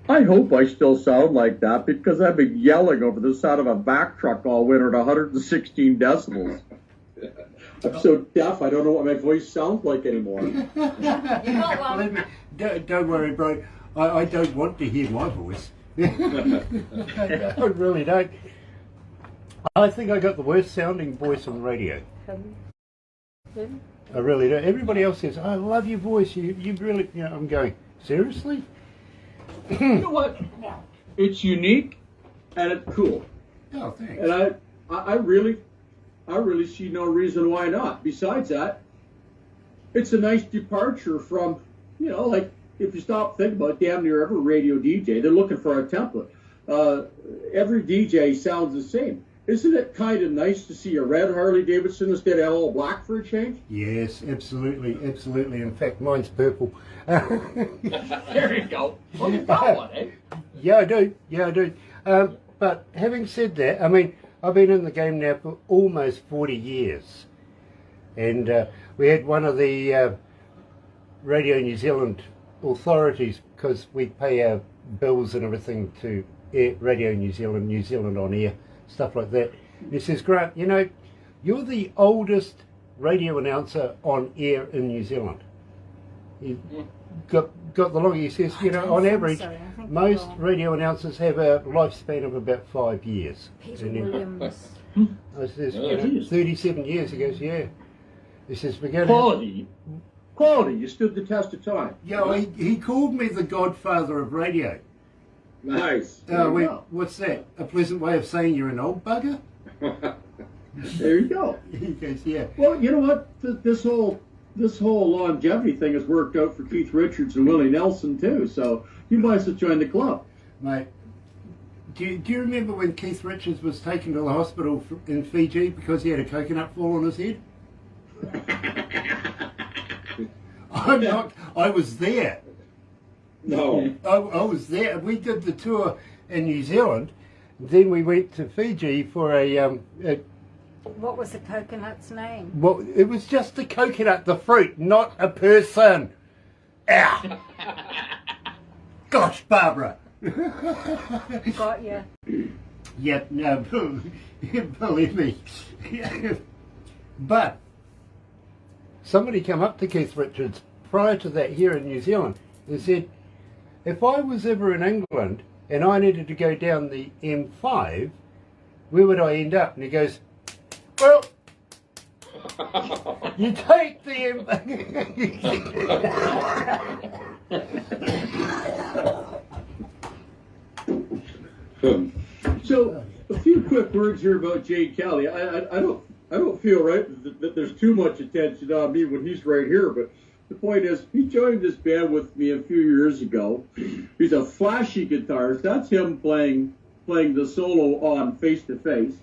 I hope I still sound like that because I've been yelling over the sound of a back truck all winter at 116 decibels. I'm so deaf, I don't know what my voice sounds like anymore. Don't worry, bro. I don't want to hear my voice. I really don't. I think I got the worst sounding voice on radio. I really do. Everybody else says, "I love your voice. You really," I'm going, seriously? You know what? It's unique and it's cool. Oh, thanks. And I really see no reason why not. Besides that, it's a nice departure from, like if you stop thinking about it, damn near every radio DJ, they're looking for a template. Every DJ sounds the same. Isn't it kind of nice to see a red Harley Davidson instead of all black for a change? Yes, absolutely. In fact, mine's purple. There you go. Well, you got one, eh? Yeah, I do. But having said that, I mean, I've been in the game now for almost 40 years. And we had one of the Radio New Zealand authorities, because we pay our bills and everything to Radio New Zealand on Air, stuff like that. And he says, "Grant, you're the oldest radio announcer on air in New Zealand. You got the longest." He says, on average, most radio announcers have a lifespan of about 5 years. Peter Williams. I says, 37 years. He goes, "Yeah." He says, "We're going Quality. You stood the test of time. Yeah, he called me the godfather of radio. Nice. What's that? A pleasant way of saying you're an old bugger? There you go. He goes, "Yeah." Well, you know what? This whole longevity thing has worked out for Keith Richards and Willie Nelson too. So you might as well join the club, mate. Do you remember when Keith Richards was taken to the hospital in Fiji because he had a coconut fall on his head? I was there. No. I was there. We did the tour in New Zealand. Then we went to Fiji for What was the coconut's name? Well, it was just the coconut, the fruit, not a person. Ow! Gosh, Barbara. Got you. Yeah, no, believe me. But somebody came up to Keith Richards prior to that here in New Zealand and said, if I was ever in England and I needed to go down the M5, where would I end up? And he goes, well, you take the So, a few quick words here about Jay Kelly. I don't feel right that there's too much attention on me when he's right here, but the point is, he joined this band with me a few years ago. He's a flashy guitarist. That's him playing the solo on Face to Face.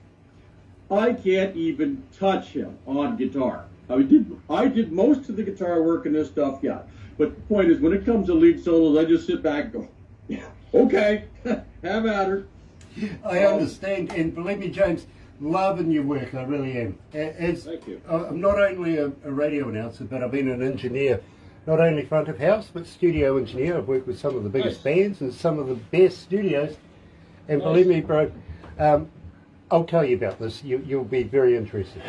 I can't even touch him on guitar. I did most of the guitar work and this stuff, yeah. But the point is, when it comes to lead solos, I just sit back and go, yeah, okay, have at her. I understand, and believe me, James, loving your work, I really am. Thank you. I'm not only a radio announcer, but I've been an engineer, not only front of house, but studio engineer. I've worked with some of the biggest bands and some of the best studios. And believe me, bro, I'll tell you about this. You'll be very interested.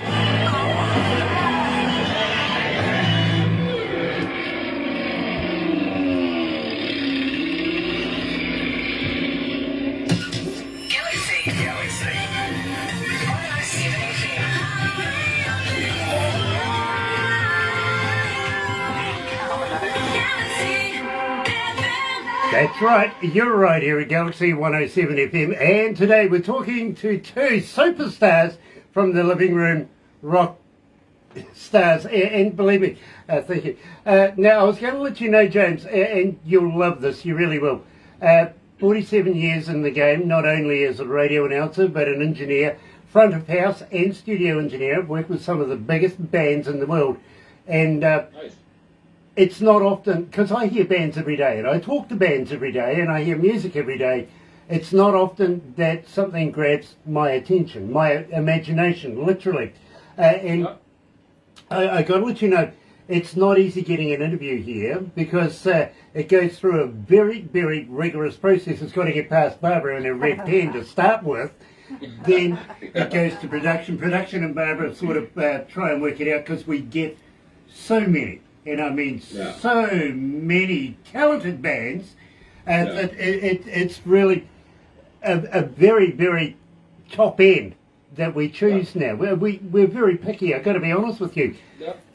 That's right, you're right here at Galaxy 107 FM, and today we're talking to two superstars from the Livingroom Rockstars, and believe me, thank you. Now, I was going to let you know, James, and you'll love this, you really will. 47 years in the game, not only as a radio announcer, but an engineer, front of house and studio engineer. I've worked with some of the biggest bands in the world, and Nice. it's not often, because I hear bands every day and I talk to bands every day and I hear music every day, it's not often that something grabs my attention, my imagination, literally. I got to let you know, it's not easy getting an interview here because it goes through a very, very rigorous process. It's got to get past Barbara and her red pen to start with. Then it goes to production. Production and Barbara sort of try and work it out because we get so many. And I mean, so many talented bands, that it's really a very, very top end that we choose now. We're very picky, I've got to be honest with you,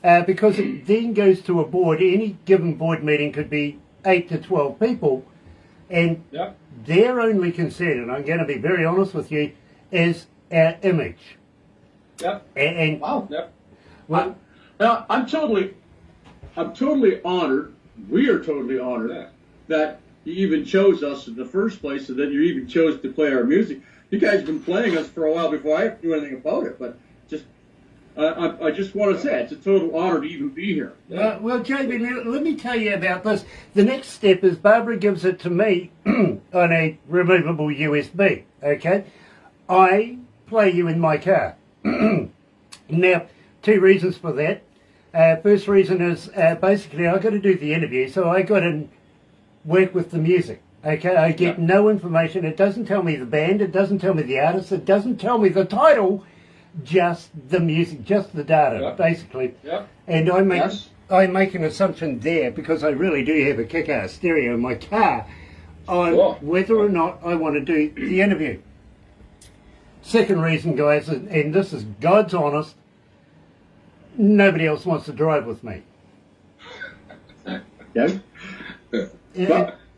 because it then goes to a board. Any given board meeting could be 8 to 12 people, and their only concern, and I'm going to be very honest with you, is our image. And Wow. well, I'm totally honored. We are totally honored that you even chose us in the first place, and then you even chose to play our music. You guys have been playing us for a while before I knew anything about it, but just I just want to say it's a total honor to even be here. well, Jamie, let me tell you about this. The next step is Barbara gives it to me on a removable USB, okay? I play you in my car. Now, two reasons for that. First reason is basically I got to do the interview, so I got to work with the music. Okay, I get no information. It doesn't tell me the band. It doesn't tell me the artist. It doesn't tell me the title. Just the music, just the data, basically. And I make an assumption there because I really do have a kick-ass stereo in my car on whether or not I want to do the interview. Second reason, guys, and this is God's honest. Nobody else wants to drive with me.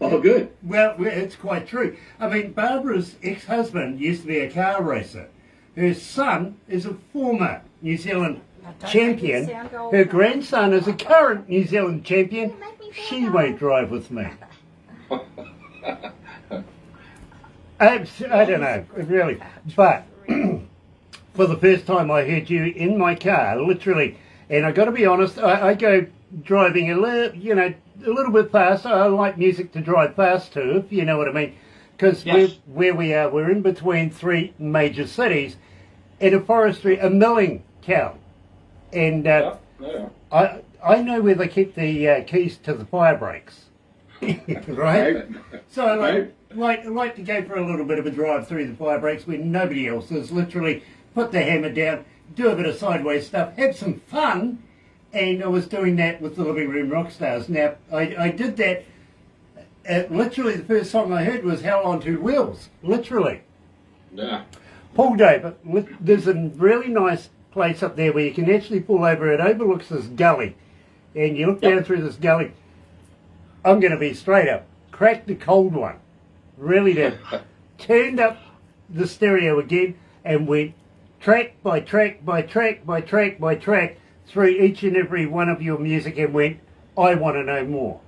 Oh, good. Well, it's quite true. I mean, Barbara's ex-husband used to be a car racer. Her son is a former New Zealand champion. Her grandson is a current New Zealand champion. She won't drive with me. I don't know, really. But for the first time I heard you in my car, literally, and I got to be honest, I go driving a little bit fast. I like music to drive fast to, if you know what I mean, because where we are, we're in between three major cities in a milling town, and I know where they keep the keys to the fire brakes, right? So I like to go for a little bit of a drive through the fire brakes when nobody else is. Literally put the hammer down, do a bit of sideways stuff, have some fun. And I was doing that with the Livingroom Rockstars. Now, I did that, literally the first song I heard was Hell on Two Wheels, literally. Pulled over. There's a really nice place up there where you can actually pull over. It overlooks this gully. And you look down through this gully. I'm going to be straight up. Cracked the cold one. Really did. Turned up the stereo again and went track by track by track by track by track through each and every one of your music and went, I want to know more.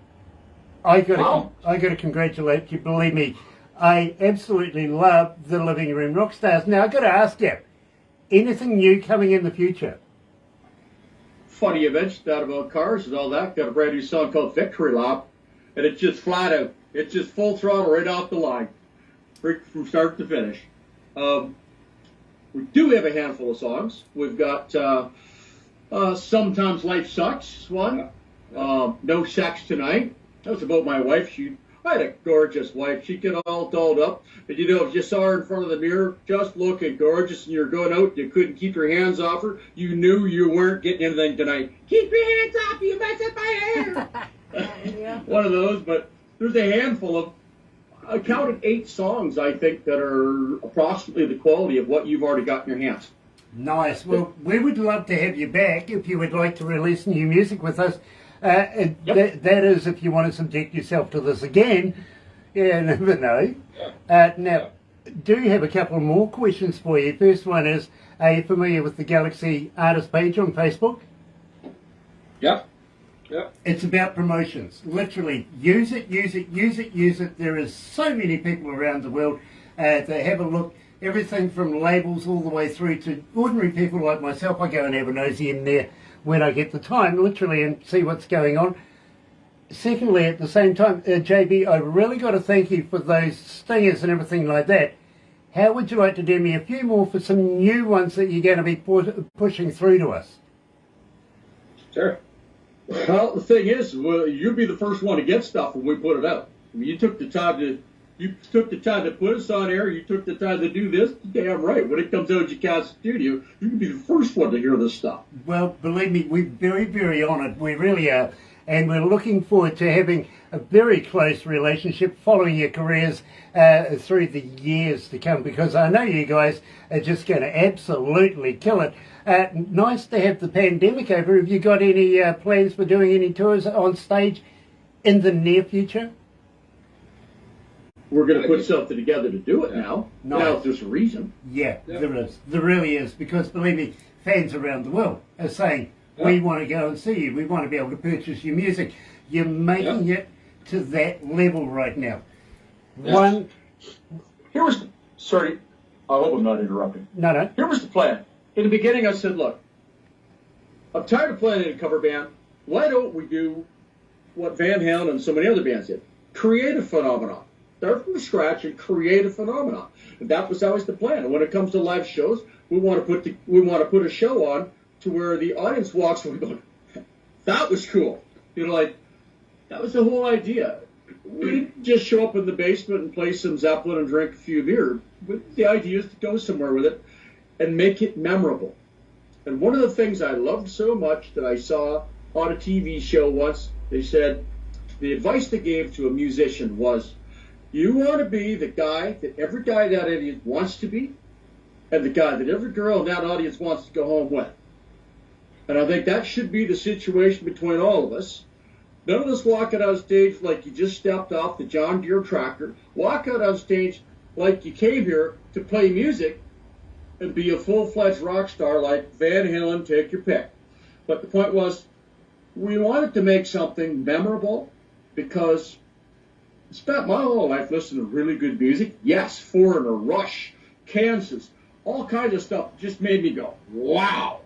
I got to congratulate you. Believe me, I absolutely love the Livingroom Rockstars. Now, I've got to ask you, anything new coming in the future? Funny you mentioned that about cars and all that. Got a brand new song called Victory Lap, and it's just flat out. It's just full throttle right off the line, right from start to finish. We do have a handful of songs. We've got Sometimes Life Sucks is one. No Sex Tonight. That was about my wife. I had a gorgeous wife. She'd get all dolled up. And you know, if you saw her in front of the mirror, just looking gorgeous, and you're going out, you couldn't keep your hands off her, you knew you weren't getting anything tonight. Keep your hands off, you mess up my hair. One of those, but there's a handful of, I counted 8 songs, I think, that are approximately the quality of what you've already got in your hands. Nice. Well, we would love to have you back if you would like to release new music with us. That is, if you want to subject yourself to this again. Yeah, never know. Now, do have a couple more questions for you. First one is, are you familiar with the Galaxy artist page on Facebook? Yep. It's about promotions. Literally, use it, use it, use it, use it. There is so many people around the world that have a look. Everything from labels all the way through to ordinary people like myself. I go and have a nosy in there when I get the time, literally, and see what's going on. Secondly, at the same time, JB, I've really got to thank you for those stingers and everything like that. How would you like to do me a few more for some new ones that you're going to be pushing through to us? Sure. Well, the thing is, you'll be the first one to get stuff when we put it out. I mean, you took the time to put us on air. You took the time to do this. Damn right. When it comes out at your cast studio, you can be the first one to hear this stuff. Well, believe me, we're very, very honoured. We really are. And we're looking forward to having a very close relationship following your careers through the years to come, because I know you guys are just going to absolutely kill it. Nice to have the pandemic over. Have you got any plans for doing any tours on stage in the near future? We're going to put something together to do it now. Nice. Now, if there's a reason. Yeah, there is. There really is. Because, believe me, fans around the world are saying, we want to go and see you. We want to be able to purchase your music. You're making it to that level right now. One. Here was, sorry, I hope I'm not interrupting. No. Here was the plan. In the beginning, I said, look, I'm tired of playing in a cover band. Why don't we do what Van Halen and so many other bands did? Create a phenomenon. Start from scratch and create a phenomenon. And that was always the plan. And when it comes to live shows, we want to put a show on to where the audience walks away going, that was cool. You know, like, that was the whole idea. We didn't just show up in the basement and play some Zeppelin and drink a few beers. But the idea is to go somewhere with it and make it memorable. And one of the things I loved so much that I saw on a TV show once, they said, the advice they gave to a musician was, you want to be the guy that every guy in that audience wants to be, and the guy that every girl in that audience wants to go home with. And I think that should be the situation between all of us. None of us walk out on stage like you just stepped off the John Deere tractor. Walk out on stage like you came here to play music and be a full-fledged rock star like Van Halen, take your pick. But the point was, we wanted to make something memorable because I spent my whole life listening to really good music. Yes, Foreigner, Rush, Kansas, all kinds of stuff just made me go, wow.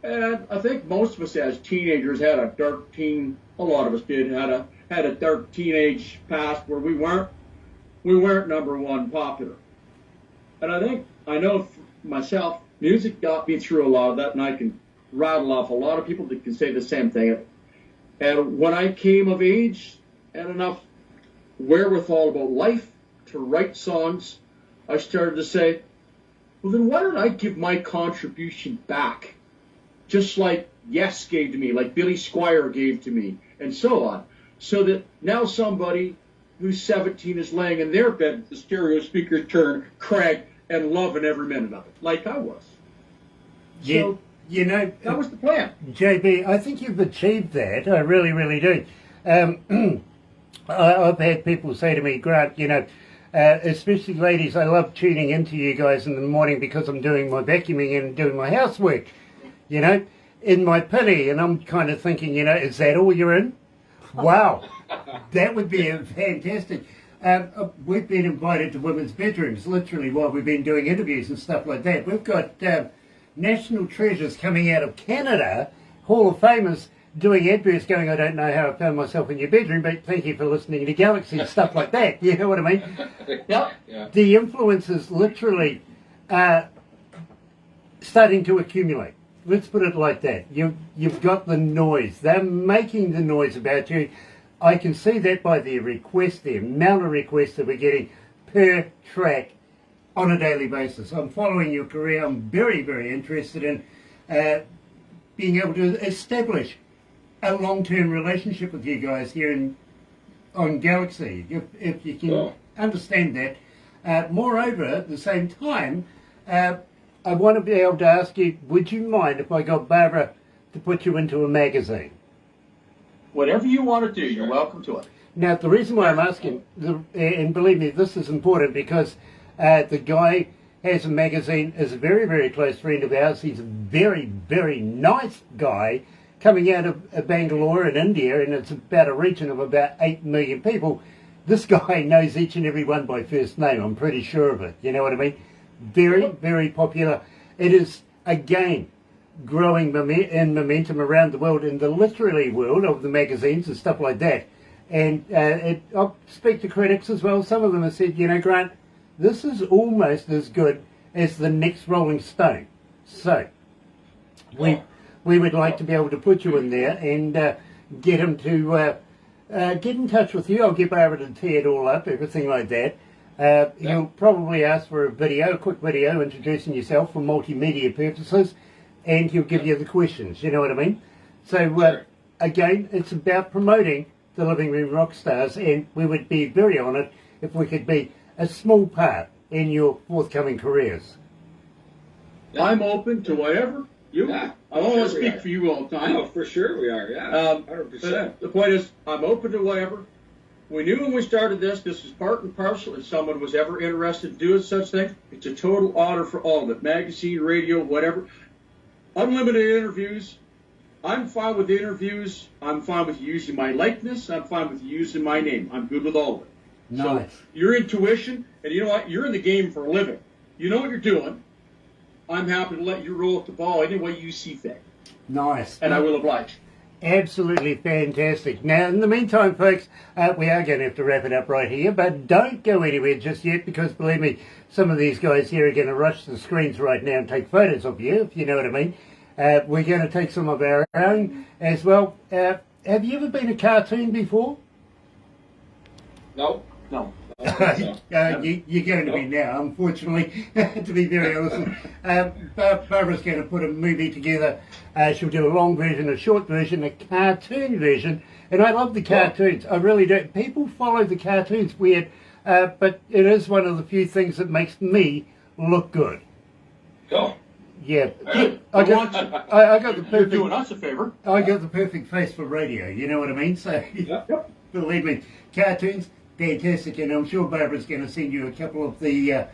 And I think most of us as teenagers had a dark a lot of us did, had a dark teenage past where we weren't number one popular. And I know for myself, music got me through a lot of that, and I can rattle off a lot of people that can say the same thing. And when I came of age and enough wherewithal about life to write songs, I started to say, well, then why don't I give my contribution back? Just like Yes gave to me, like Billy Squire gave to me, and so on. So that now somebody who's 17 is laying in their bed with the stereo speakers turned, crank, and loving every minute of it, like I was. Yeah, So, you know, that was the plan. JB, I think you've achieved that. I really, really do. I've had people say to me, Grant, you know, especially ladies, I love tuning into you guys in the morning because I'm doing my vacuuming and doing my housework, you know, in my pity. And I'm kind of thinking, you know, is that all you're in? Wow, that would be fantastic. We've been invited to women's bedrooms, literally, while we've been doing interviews and stuff like that. We've got national treasures coming out of Canada, Hall of Famers doing adverts going, I don't know how I found myself in your bedroom, but thank you for listening to Galaxy and stuff like that. You know what I mean? Yeah. Yeah. The influences literally are starting to accumulate. Let's put it like that. You've got the noise. They're making the noise about you. I can see that by the requests, the amount of requests that we're getting per track on a daily basis. I'm following your career. I'm very, very interested in being able to establish a long-term relationship with you guys here on Galaxy, if you can understand that. Moreover, at the same time, I want to be able to ask you, would you mind if I got Barbara to put you into a magazine? Whatever you want to do, you're welcome to it. Now, the reason why I'm asking, and believe me, this is important because the guy has a magazine, is a very, very close friend of ours. He's a very, very nice guy coming out of Bangalore in India, and it's about a region of about 8 million people. This guy knows each and every one by first name. I'm pretty sure of it. You know what I mean? Very, very popular. It is, again, growing in momentum around the world, in the literary world of the magazines and stuff like that. And I'll speak to critics as well. Some of them have said, you know, Grant, this is almost as good as the next Rolling Stone. So, we would like to be able to put you in there and get him to get in touch with you. I'll get Barbara to tee it all up, everything like that. He'll probably ask for a quick video introducing yourself for multimedia purposes, and he'll give you the questions, you know what I mean? So, again, it's about promoting the Livingroom Rockstars, and we would be very honoured if we could be a small part in your forthcoming careers. I'm open to whatever you want. I don't want to speak for you all the time. No, for sure we are, yeah. 100%. The point is, I'm open to whatever. We knew when we started this was part and parcel. If someone was ever interested in doing such things, it's a total honor for all of it. Magazine, radio, whatever. Unlimited interviews. I'm fine with the interviews. I'm fine with using my likeness. I'm fine with using my name. I'm good with all of it. Nice. So your intuition, and you know what? You're in the game for a living. You know what you're doing. I'm happy to let you roll with the ball any way you see fit. Nice. And I will oblige. Absolutely fantastic. Now, in the meantime, folks, we are going to have to wrap it up right here, but don't go anywhere just yet, because believe me, some of these guys here are going to rush the screens right now and take photos of you, if you know what I mean. We're going to take some of our own as well. Have you ever been a cartoon before? No. No. You're going to be now, unfortunately, to be very honest. Barbara's going to put a movie together. She'll do a long version, a short version, a cartoon version. And I love the cartoons. I really do. People follow the cartoons weird, but it is one of the few things that makes me look good. Go. Yeah. I got the perfect... You're doing us a favor. I got the perfect face for radio, you know what I mean? So, believe me, cartoons, fantastic, and I'm sure Barbara's going to send you a couple of the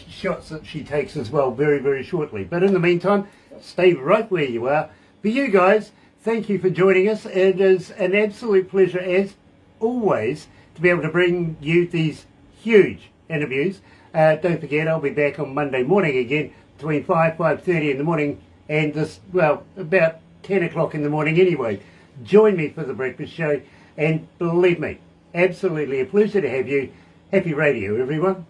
shots that she takes as well very, very shortly. But in the meantime, stay right where you are. For you guys, thank you for joining us. It is an absolute pleasure, as always, to be able to bring you these huge interviews. Don't forget, I'll be back on Monday morning again between 5:30 in the morning and this, well, about 10 o'clock in the morning anyway. Join me for the breakfast show, and believe me, absolutely a pleasure to have you. Happy radio, everyone.